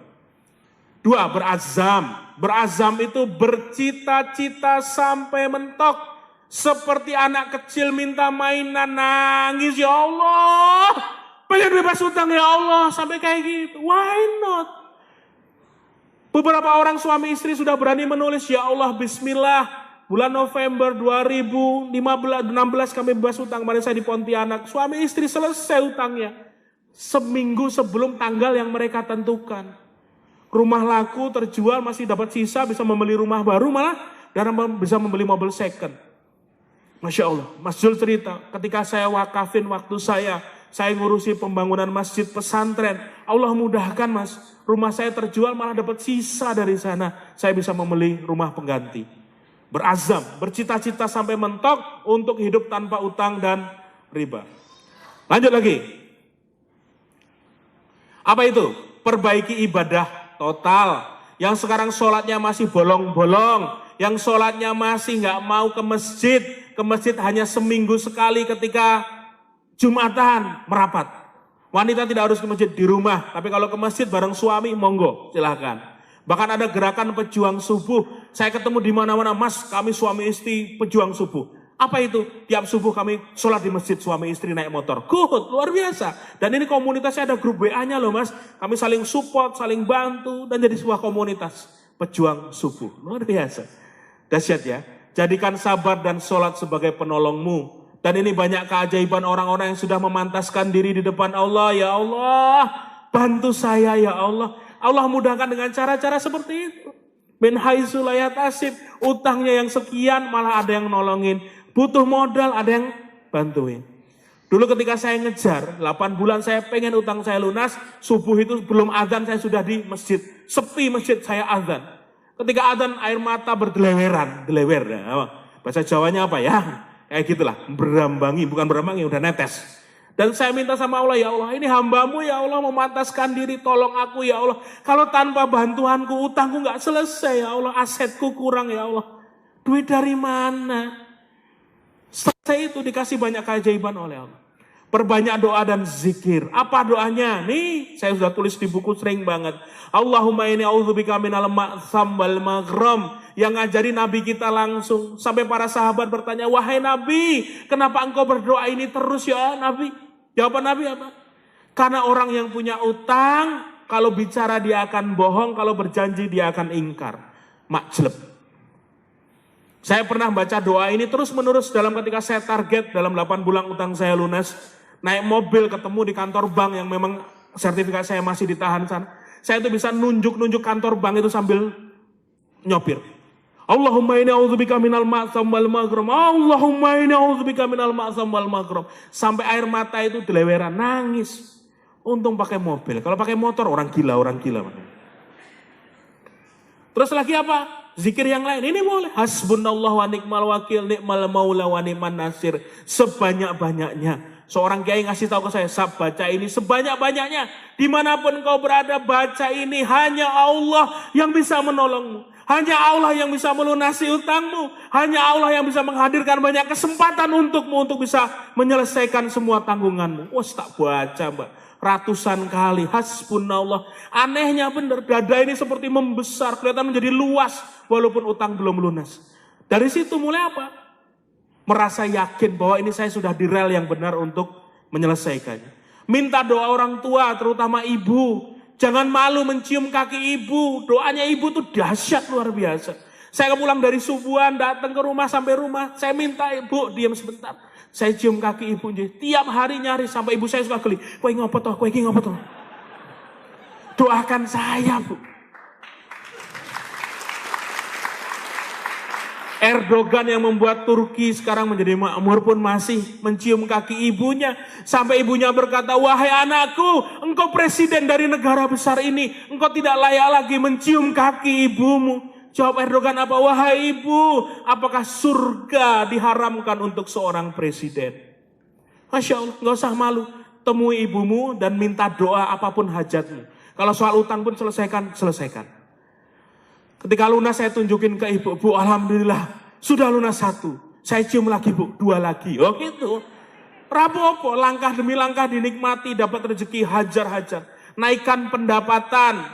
2, berazam. Berazam itu bercita-cita sampai mentok. Seperti anak kecil minta mainan, nangis, ya Allah, pengen bebas utang ya Allah, sampai kayak gitu, why not? Beberapa orang suami istri sudah berani menulis, ya Allah bismillah, bulan November 2016 kami bebas utang, kemarin saya di Pontianak, suami istri selesai utangnya, seminggu sebelum tanggal yang mereka tentukan. Rumah laku, terjual, masih dapat sisa, bisa membeli rumah baru malah, dan bisa membeli mobil second. Masya Allah, Mas Jul cerita, ketika saya wakafin waktu saya ngurusi pembangunan masjid pesantren, Allah mudahkan mas, rumah saya terjual malah dapat sisa dari sana, saya bisa membeli rumah pengganti. Berazam, bercita-cita sampai mentok untuk hidup tanpa utang dan riba. Lanjut lagi. Apa itu? Perbaiki ibadah total. Yang sekarang sholatnya masih bolong-bolong, yang sholatnya masih nggak mau ke masjid hanya seminggu sekali ketika Jumatan merapat. Wanita tidak harus ke masjid, di rumah, tapi kalau ke masjid bareng suami monggo silahkan. Bahkan ada gerakan pejuang subuh, saya ketemu di mana-mana, mas kami suami istri pejuang subuh. Apa itu? Tiap subuh kami sholat di masjid, suami istri naik motor. Good, luar biasa. Dan ini komunitasnya ada grup WA-nya loh mas. Kami saling support, saling bantu, dan jadi sebuah komunitas pejuang subuh. Luar biasa. Dahsyat ya. Jadikan sabar dan sholat sebagai penolongmu. Dan ini banyak keajaiban orang-orang yang sudah memantaskan diri di depan Allah. Ya Allah, bantu saya ya Allah. Allah mudahkan dengan cara-cara seperti itu. Min haitsu la yahtasib, utangnya yang sekian malah ada yang nolongin. Butuh modal ada yang bantuin. Dulu ketika saya ngejar, 8 bulan saya pengen utang saya lunas, subuh itu belum azan saya sudah di masjid. Sepi masjid saya azan. Ketika azan air mata berdeleweran, delewer. Bahasa Jawanya apa ya? Kayak gitulah, berambangi, bukan berambangi, udah netes. Dan saya minta sama Allah, ya Allah, ini hambamu ya Allah memantaskan diri, tolong aku ya Allah. Kalau tanpa bantuanku, utangku gak selesai ya Allah, asetku kurang ya Allah. Duit dari mana? Selesai itu dikasih banyak keajaiban oleh Allah. Perbanyak doa dan zikir. Apa doanya? Nih, saya sudah tulis di buku sering banget. Allahumma inni a'udzubika minal ma'tsam wal maghram. Yang ngajari Nabi kita langsung. Sampai para sahabat bertanya, wahai Nabi, kenapa engkau berdoa ini terus ya Nabi? Jawaban Nabi apa? Karena orang yang punya utang, kalau bicara dia akan bohong, kalau berjanji dia akan ingkar. Makjleb. Saya pernah baca doa ini terus menerus dalam ketika saya target dalam 8 bulan utang saya lunas. Naik mobil ketemu di kantor bank yang memang sertifikat saya masih ditahan sana. Saya itu bisa nunjuk-nunjuk kantor bank itu sambil nyopir. Allahumma inni a'udzubika minal ma'tsam wal maghram. Allahumma inni a'udzubika minal ma'tsam wal maghram. Sampai air mata itu deleweran, nangis. Untung pakai mobil. Kalau pakai motor orang gila. Terus lagi apa? Zikir yang lain. Ini boleh. Hasbunallah wa ni'mal wakil, ni'mal maula wa ni'man nasir. Sebanyak-banyaknya. Seorang kiai ngasih tahu ke saya, Sab, baca ini sebanyak-banyaknya. Dimanapun kau berada, baca ini. Hanya Allah yang bisa menolongmu. Hanya Allah yang bisa melunasi utangmu. Hanya Allah yang bisa menghadirkan banyak kesempatan untukmu untuk bisa menyelesaikan semua tanggunganmu. Wah, tak baca, Mbak. Ratusan kali. Hasbunallah. Anehnya benar, dada ini seperti membesar, kelihatan menjadi luas walaupun utang belum lunas. Dari situ mulai apa? Merasa yakin bahwa ini saya sudah di rel yang benar untuk menyelesaikannya. Minta doa orang tua, terutama ibu. Jangan malu mencium kaki ibu. Doanya ibu tuh dahsyat luar biasa. Saya pulang dari subuhan, datang ke rumah sampai rumah. Saya minta ibu, diam sebentar. Saya cium kaki ibu. Tiap hari nyari sampai ibu saya suka geli. Kowe ngopo toh, kowe iki ngopo toh. Doakan saya, Bu. Erdogan yang membuat Turki sekarang menjadi makmur pun masih mencium kaki ibunya. Sampai ibunya berkata, wahai anakku, engkau presiden dari negara besar ini. Engkau tidak layak lagi mencium kaki ibumu. Jawab Erdogan apa? Wahai ibu, apakah surga diharamkan untuk seorang presiden? Masya Allah, gak usah malu. Temui ibumu dan minta doa apapun hajatmu. Kalau soal utang pun selesaikan. Ketika lunas saya tunjukin ke ibu, Bu, alhamdulillah sudah lunas 1. Saya cium lagi, Bu, 2 lagi. Oh gitu. Rapopo, langkah demi langkah dinikmati, dapat rezeki, hajar. Naikkan pendapatan.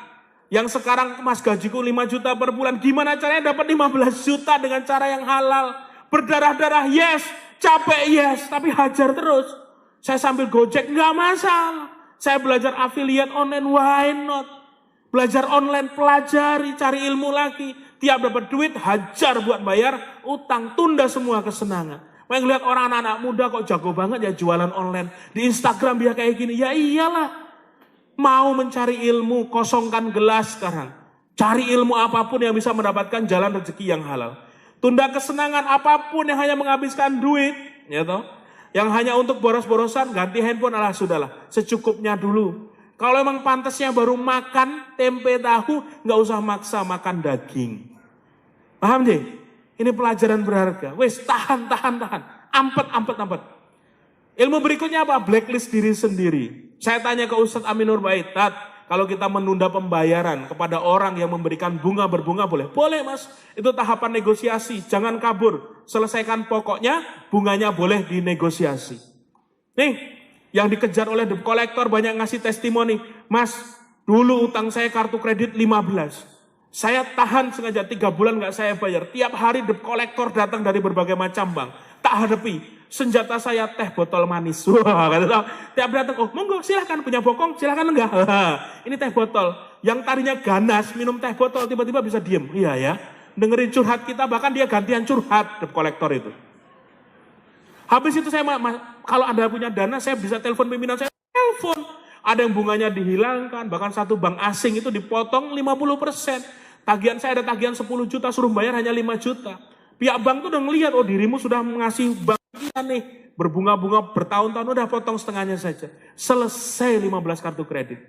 Yang sekarang mas gajiku 5 juta per bulan, gimana caranya dapat 15 juta dengan cara yang halal? Berdarah-darah, yes. Capek, yes. Tapi hajar terus. Saya sambil gojek, nggak masalah. Saya belajar affiliate online, why not? Belajar online, pelajari, cari ilmu lagi. Tiap dapat duit, hajar buat bayar utang, tunda semua kesenangan. Pengen lihat orang anak-anak muda kok jago banget ya jualan online. Di Instagram dia kayak gini, ya iyalah. Mau mencari ilmu, kosongkan gelas sekarang. Cari ilmu apapun yang bisa mendapatkan jalan rezeki yang halal. Tunda kesenangan apapun yang hanya menghabiskan duit. Ya toh? Yang hanya untuk boros-borosan, ganti handphone, alah sudahlah. Secukupnya dulu. Kalau emang pantasnya baru makan tempe tahu, nggak usah maksa makan daging. Paham deh? Ini pelajaran berharga. Wes tahan. Ampet. Ilmu berikutnya apa? Blacklist diri sendiri. Saya tanya ke Ustadz Aminur Baitat, kalau kita menunda pembayaran kepada orang yang memberikan bunga berbunga boleh? Boleh mas, itu tahapan negosiasi. Jangan kabur, selesaikan pokoknya, bunganya boleh dinegosiasi. Nih. Yang dikejar oleh debt collector banyak ngasih testimoni. Mas, dulu utang saya kartu kredit 15. Saya tahan sengaja 3 bulan gak saya bayar. Tiap hari debt collector datang dari berbagai macam bank. Tak hadapi. Senjata saya teh botol manis. Wah, tiap datang, oh monggo silahkan punya bokong, silahkan enggak. Ini teh botol. Yang tadinya ganas minum teh botol tiba-tiba bisa diem. Iya ya. Dengerin curhat kita, bahkan dia gantian curhat debt collector itu. Habis itu saya, kalau Anda punya dana, saya bisa telepon pimpinan saya, telepon. Ada yang bunganya dihilangkan, bahkan satu bank asing itu dipotong 50%. Tagihan saya ada tagihan 10 juta, suruh bayar hanya 5 juta. Pihak bank itu udah ngelihat, oh dirimu sudah mengasih bank kita nih, berbunga-bunga bertahun-tahun, udah potong setengahnya saja. Selesai 15 kartu kredit.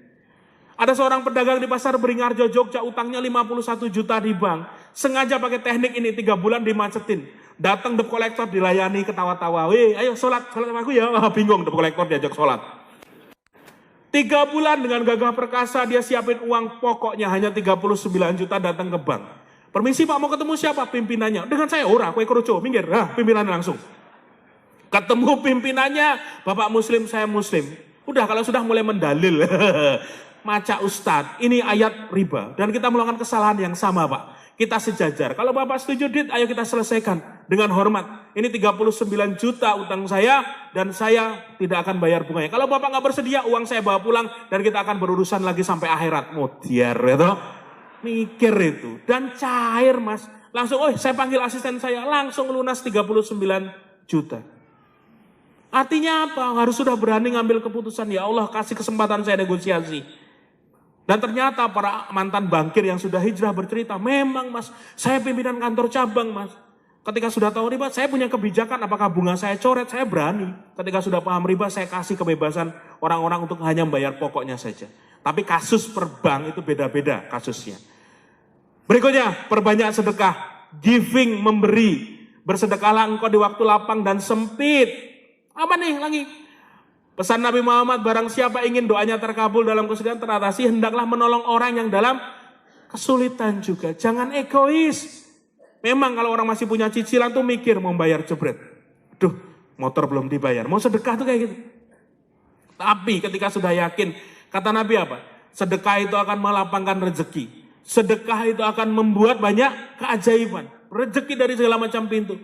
Ada seorang pedagang di pasar Beringharjo, Jogja, utangnya 51 juta di bank. Sengaja pakai teknik ini, 3 bulan dimacetin. Datang debt collector dilayani ketawa-tawa. Weh, ayo sholat sama aku ya. Bingung debt collector diajak sholat. 3 bulan dengan gagah perkasa dia siapin uang pokoknya hanya 39 juta datang ke bank. Permisi Pak, mau ketemu siapa? Pimpinannya. Dengan saya, ora, kue kerucu, minggir. Pimpinannya langsung. Ketemu pimpinannya, Bapak Muslim, saya Muslim. Udah kalau sudah mulai mendalil. Maca Ustadz, ini ayat riba. Dan kita melakukan kesalahan yang sama Pak. Kita sejajar. Kalau Bapak setuju, Dit, ayo kita selesaikan dengan hormat. Ini 39 juta utang saya dan saya tidak akan bayar bunganya. Kalau Bapak nggak bersedia, uang saya bawa pulang dan kita akan berurusan lagi sampai akhirat. Mutiar itu. Mikir itu. Dan cair Mas. Langsung, saya panggil asisten saya. Langsung lunas 39 juta. Artinya apa? Harus sudah berani ngambil keputusan. Ya Allah, kasih kesempatan saya negosiasi. Dan ternyata para mantan bankir yang sudah hijrah bercerita, memang Mas, saya pimpinan kantor cabang Mas. Ketika sudah tahu riba, saya punya kebijakan apakah bunga saya coret, saya berani. Ketika sudah paham riba, saya kasih kebebasan orang-orang untuk hanya membayar pokoknya saja. Tapi kasus per bank itu beda-beda kasusnya. Berikutnya, perbanyak sedekah, giving, memberi. Bersedekahlah engkau di waktu lapang dan sempit. Apa nih lagi? Pesan Nabi Muhammad, barang siapa ingin doanya terkabul dalam kesulitan teratasi, hendaklah menolong orang yang dalam kesulitan juga. Jangan egois. Memang kalau orang masih punya cicilan tuh mikir mau bayar jebret. Duh, motor belum dibayar. Mau sedekah tuh kayak gitu. Tapi ketika sudah yakin, kata Nabi apa? Sedekah itu akan melapangkan rezeki. Sedekah itu akan membuat banyak keajaiban. Rezeki dari segala macam pintu.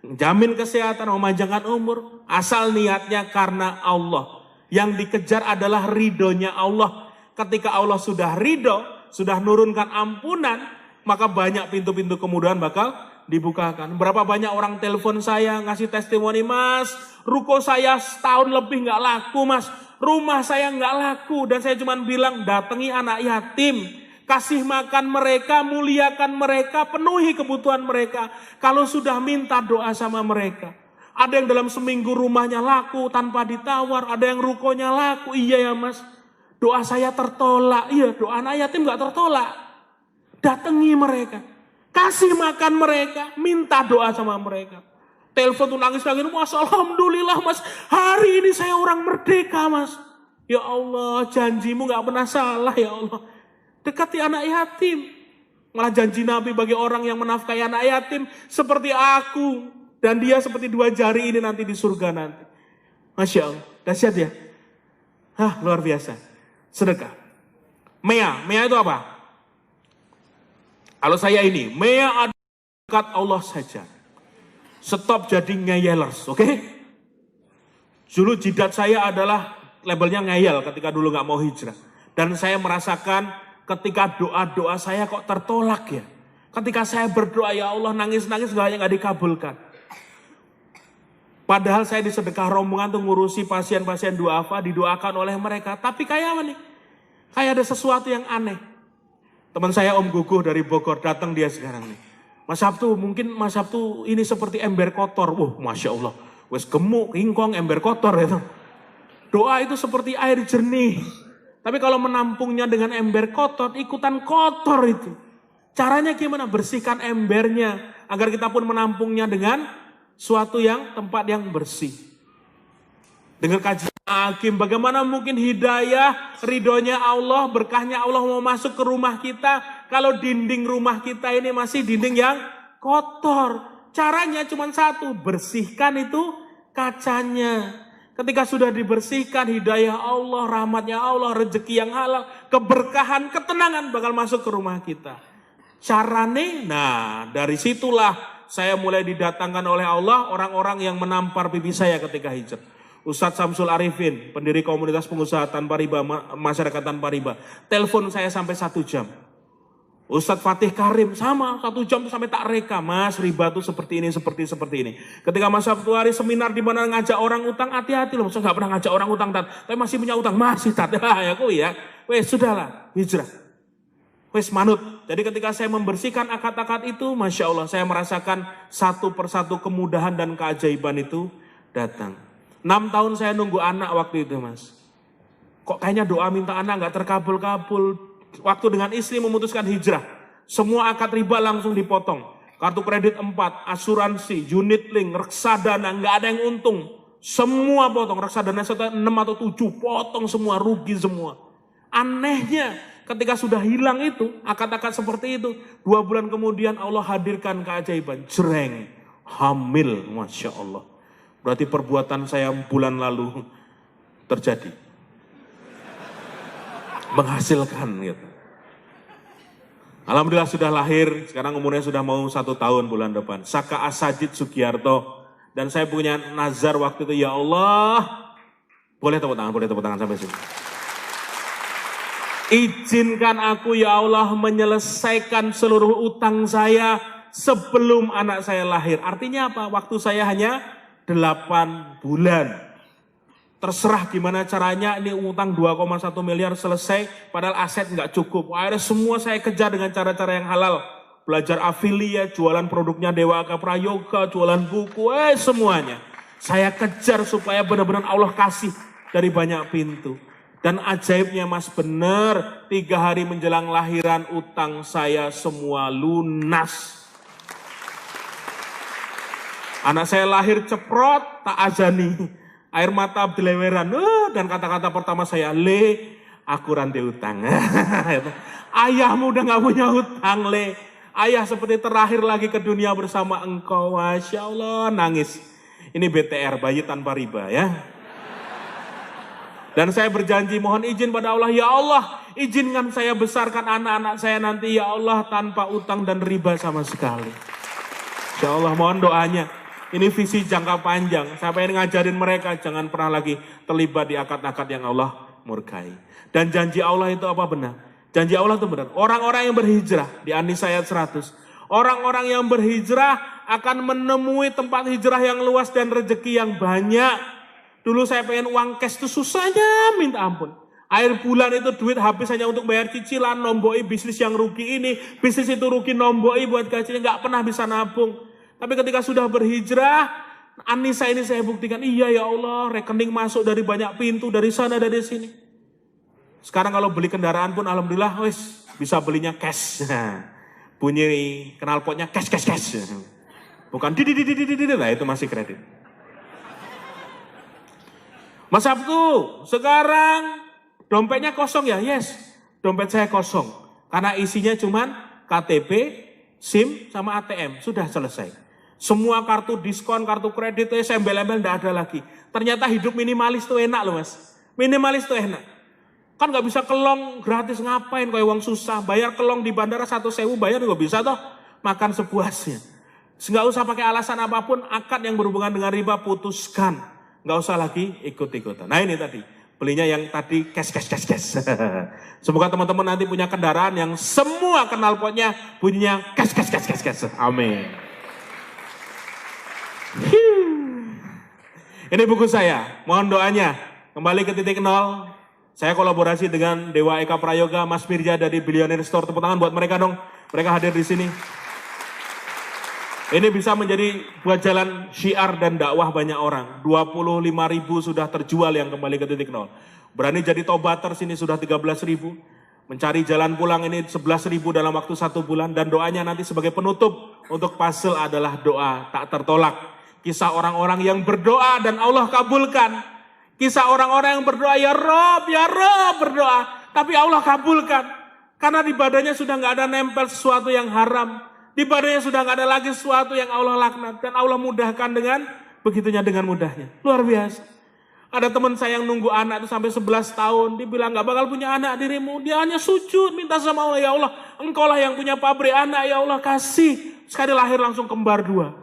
Jamin kesehatan, memanjangkan umur, asal niatnya karena Allah. Yang dikejar adalah ridhonya Allah. Ketika Allah sudah ridho, sudah nurunkan ampunan, maka banyak pintu-pintu kemudahan bakal dibukakan. Berapa banyak orang telepon saya ngasih testimoni, Mas, ruko saya setahun lebih nggak laku Mas, rumah saya nggak laku, dan saya cuma bilang datangi anak yatim. Kasih makan mereka, muliakan mereka, penuhi kebutuhan mereka. Kalau sudah minta doa sama mereka. Ada yang dalam seminggu rumahnya laku tanpa ditawar. Ada yang rukonya laku. Iya ya Mas, doa saya tertolak. Iya, doa anak yatim gak tertolak. Datangi mereka. Kasih makan mereka. Minta doa sama mereka. Telepon tuh nangis-nangis. Mas, alhamdulillah Mas, hari ini saya orang merdeka Mas. Ya Allah, janjimu gak pernah salah ya Allah. Dekati anak yatim. Malah janji Nabi bagi orang yang menafkahi anak yatim seperti aku. Dan dia seperti 2 jari ini nanti di surga nanti. Masya Allah. Dahsyat ya. Luar biasa. Sedekah. Mea itu apa? Kalau saya ini, Mea adalah dekat Allah saja. Stop jadi ngeyelers, oke? Dulu jidat saya adalah labelnya ngeyel ketika dulu gak mau hijrah. Dan saya merasakan ketika doa-doa saya kok tertolak ya. Ketika saya berdoa ya Allah nangis-nangis doanya gak dikabulkan. Padahal saya di sedekah rombongan tuh ngurusi pasien-pasien duafa, didoakan oleh mereka. Tapi kayak apa nih? Kayak ada sesuatu yang aneh. Teman saya Om Guguh dari Bogor datang dia sekarang nih. Mas Sabtu, mungkin Mas Sabtu ini seperti ember kotor. Masya Allah. Wes gemuk, ingkong, ember kotor itu. Doa itu seperti air jernih. Tapi kalau menampungnya dengan ember kotor, ikutan kotor itu. Caranya gimana? Bersihkan embernya. Agar kita pun menampungnya dengan suatu yang tempat yang bersih. Dengan kajian hakim, bagaimana mungkin hidayah, ridhonya Allah, berkahnya Allah mau masuk ke rumah kita. Kalau dinding rumah kita ini masih dinding yang kotor. Caranya cuma satu, bersihkan itu kacanya. Ketika sudah dibersihkan, hidayah Allah, rahmatnya Allah, rezeki yang halal, keberkahan, ketenangan bakal masuk ke rumah kita. Carane, dari situlah saya mulai didatangkan oleh Allah orang-orang yang menampar pipi saya ketika hijrah. Ustadz Samsul Arifin, pendiri komunitas pengusaha tanpa riba, masyarakat tanpa riba. Telepon saya sampai 1 jam. Ustadz Fatih Karim sama 1 jam sampai tak reka, Mas riba tuh seperti ini, seperti ini. Ketika Mas Sabtu hari seminar di mana ngajak orang utang, hati-hati loh, saya nggak pernah ngajak orang utang Tat, tapi masih punya utang, masih Tat, ya aku ya, wes sudahlah, hijrah, wes manut. Jadi ketika saya membersihkan akad-akad itu, Masya Allah saya merasakan satu persatu kemudahan dan keajaiban itu datang. 6 tahun saya nunggu anak waktu itu Mas, kok kayaknya doa minta anak nggak terkabul-kabul. Waktu dengan istri memutuskan hijrah, semua akad riba langsung dipotong. Kartu kredit 4, asuransi, unit link, reksadana, nggak ada yang untung. Semua potong, reksadana 6 atau 7, potong semua, rugi semua. Anehnya, ketika sudah hilang itu, akad-akad seperti itu, 2 bulan kemudian Allah hadirkan keajaiban. Jreng, hamil, Masya Allah. Berarti perbuatan saya bulan lalu terjadi. Menghasilkan gitu. Alhamdulillah sudah lahir, sekarang umurnya sudah mau 1 tahun bulan depan. Saka Asajid Sugiarto. Dan saya punya nazar waktu itu, ya Allah, boleh tepuk tangan sampai sini. Izinkan aku ya Allah menyelesaikan seluruh utang saya sebelum anak saya lahir. Artinya apa? Waktu saya hanya 8 bulan. Terserah gimana caranya, ini utang 2,1 miliar selesai, padahal aset nggak cukup. Akhirnya semua saya kejar dengan cara-cara yang halal. Belajar afiliat, jualan produknya Dewa Eka Prayoga, jualan buku, semuanya. Saya kejar supaya benar-benar Allah kasih dari banyak pintu. Dan ajaibnya Mas benar, 3 hari menjelang lahiran utang saya semua lunas. Anak saya lahir ceprot, tak azani. Air mata beleweran, dan kata-kata pertama saya, Le, aku rantai utang. Ayahmu udah gak punya utang, Le. Ayah seperti terakhir lagi ke dunia bersama engkau, Masya Allah, nangis. Ini BTR, bayi tanpa riba ya. Dan saya berjanji, mohon izin pada Allah, ya Allah, izinkan saya besarkan anak-anak saya nanti, ya Allah, tanpa utang dan riba sama sekali. Ya Allah, mohon doanya. Ini visi jangka panjang. Saya pengen ngajarin mereka jangan pernah lagi terlibat di akad-akad yang Allah murkai. Dan janji Allah itu apa benar? Janji Allah itu benar. Orang-orang yang berhijrah di An-Nisa ayat 100. Orang-orang yang berhijrah akan menemui tempat hijrah yang luas dan rezeki yang banyak. Dulu saya pengen uang cash itu susahnya minta ampun. Akhir bulan itu duit habis hanya untuk bayar cicilan, nomboi bisnis yang rugi ini, bisnis itu rugi, nomboi buat gajinya, nggak pernah bisa nabung. Tapi ketika sudah berhijrah, An-Nisa ini saya buktikan, iya ya Allah, rekening masuk dari banyak pintu, dari sana, dari sini. Sekarang kalau beli kendaraan pun alhamdulillah, wes bisa belinya cash. Bunyi knalpotnya cash. Bukan nah itu masih kredit. Mas Sabtu, sekarang dompetnya kosong ya? Yes, dompet saya kosong. Karena isinya cuman KTP, SIM, sama ATM. Sudah selesai. Semua kartu diskon, kartu kredit, embel-embel tidak ada lagi. Ternyata hidup minimalis tuh enak loh Mas. Minimalis tuh enak. Kan nggak bisa kelong gratis, ngapain kayak uang susah. Bayar kelong di bandara 1.000 bayar juga bisa toh. Makan sepuasnya. Nggak usah pakai alasan apapun, akad yang berhubungan dengan riba putuskan. Nggak usah lagi ikut-ikutan. Nah ini tadi, belinya yang tadi cash. Semoga teman-teman nanti punya kendaraan yang semua knalpotnya bunyinya cash. Amin. Ini buku saya, mohon doanya. Kembali ke titik nol. Saya kolaborasi dengan Dewa Eka Prayoga, Mas Firja dari Billionaire Store. Tepuk tangan buat mereka dong. Mereka hadir di sini. Ini bisa menjadi buat jalan syiar dan dakwah banyak orang. 25.000 sudah terjual yang kembali ke titik nol. Berani jadi tobater sini sudah 13.000. Mencari jalan pulang ini 11.000 dalam waktu 1 bulan. Dan doanya nanti sebagai penutup untuk puzzle adalah doa tak tertolak. Kisah orang-orang yang berdoa dan Allah kabulkan. Kisah orang-orang yang berdoa, ya Rob berdoa. Tapi Allah kabulkan. Karena di badannya sudah nggak ada nempel sesuatu yang haram. Di badannya sudah nggak ada lagi sesuatu yang Allah laknat. Dan Allah mudahkan dengan begitunya, dengan mudahnya. Luar biasa. Ada teman saya yang nunggu anak itu sampai 11 tahun. Dibilang nggak bakal punya anak dirimu. Dia hanya sujud minta sama Allah, ya Allah, engkaulah yang punya pabrik anak, ya Allah kasih. Sekali lahir langsung kembar 2.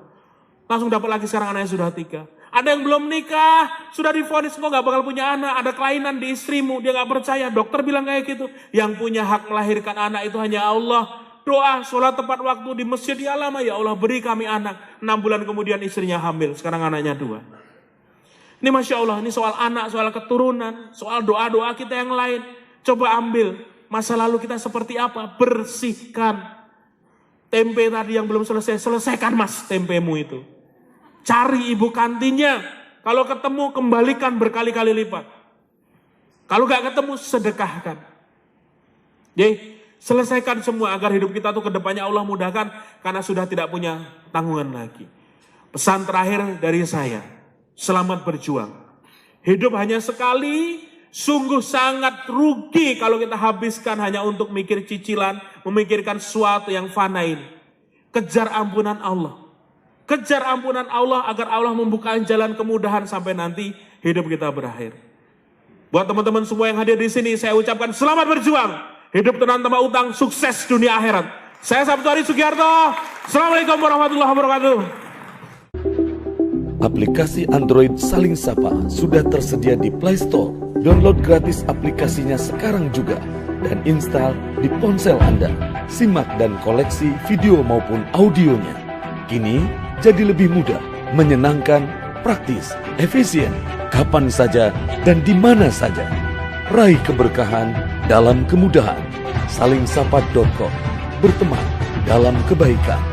Langsung dapat lagi, sekarang anaknya sudah 3. Ada yang belum nikah, sudah divonis engkau gak bakal punya anak, ada kelainan di istrimu, dia gak percaya. Dokter bilang kayak gitu. Yang punya hak melahirkan anak itu hanya Allah. doa, sholat tepat waktu di masjid, ya lama, ya Allah beri kami anak. 6 bulan kemudian istrinya hamil, sekarang anaknya 2. Ini Masya Allah, ini soal anak, soal keturunan, soal doa-doa kita yang lain. Coba ambil masa lalu kita seperti apa, bersihkan. Tempe tadi yang belum selesai, selesaikan mas tempemu itu. Cari ibu kantinnya, kalau ketemu kembalikan berkali-kali lipat. Kalau gak ketemu sedekahkan. Jadi selesaikan semua agar hidup kita tuh ke depannya Allah mudahkan, karena sudah tidak punya tanggungan lagi. Pesan terakhir dari saya, selamat berjuang. Hidup hanya sekali, sungguh sangat rugi kalau kita habiskan hanya untuk mikir cicilan, memikirkan sesuatu yang fana ini. Kejar ampunan Allah. Kejar ampunan Allah agar Allah membuka jalan kemudahan sampai nanti hidup kita berakhir. Buat teman-teman semua yang hadir di sini, saya ucapkan selamat berjuang. Hidup tenang tanpa utang, sukses dunia akhirat. Saya Sabtuari Sugiarto. Assalamualaikum warahmatullahi wabarakatuh. Aplikasi Android Saling Sapa sudah tersedia di Play Store. Download gratis aplikasinya sekarang juga dan install di ponsel Anda. Simak dan koleksi video maupun audionya. Kini jadi lebih mudah, menyenangkan, praktis, efisien, kapan saja dan di mana saja. Raih keberkahan dalam kemudahan. Salingsapa.com. Berteman dalam kebaikan.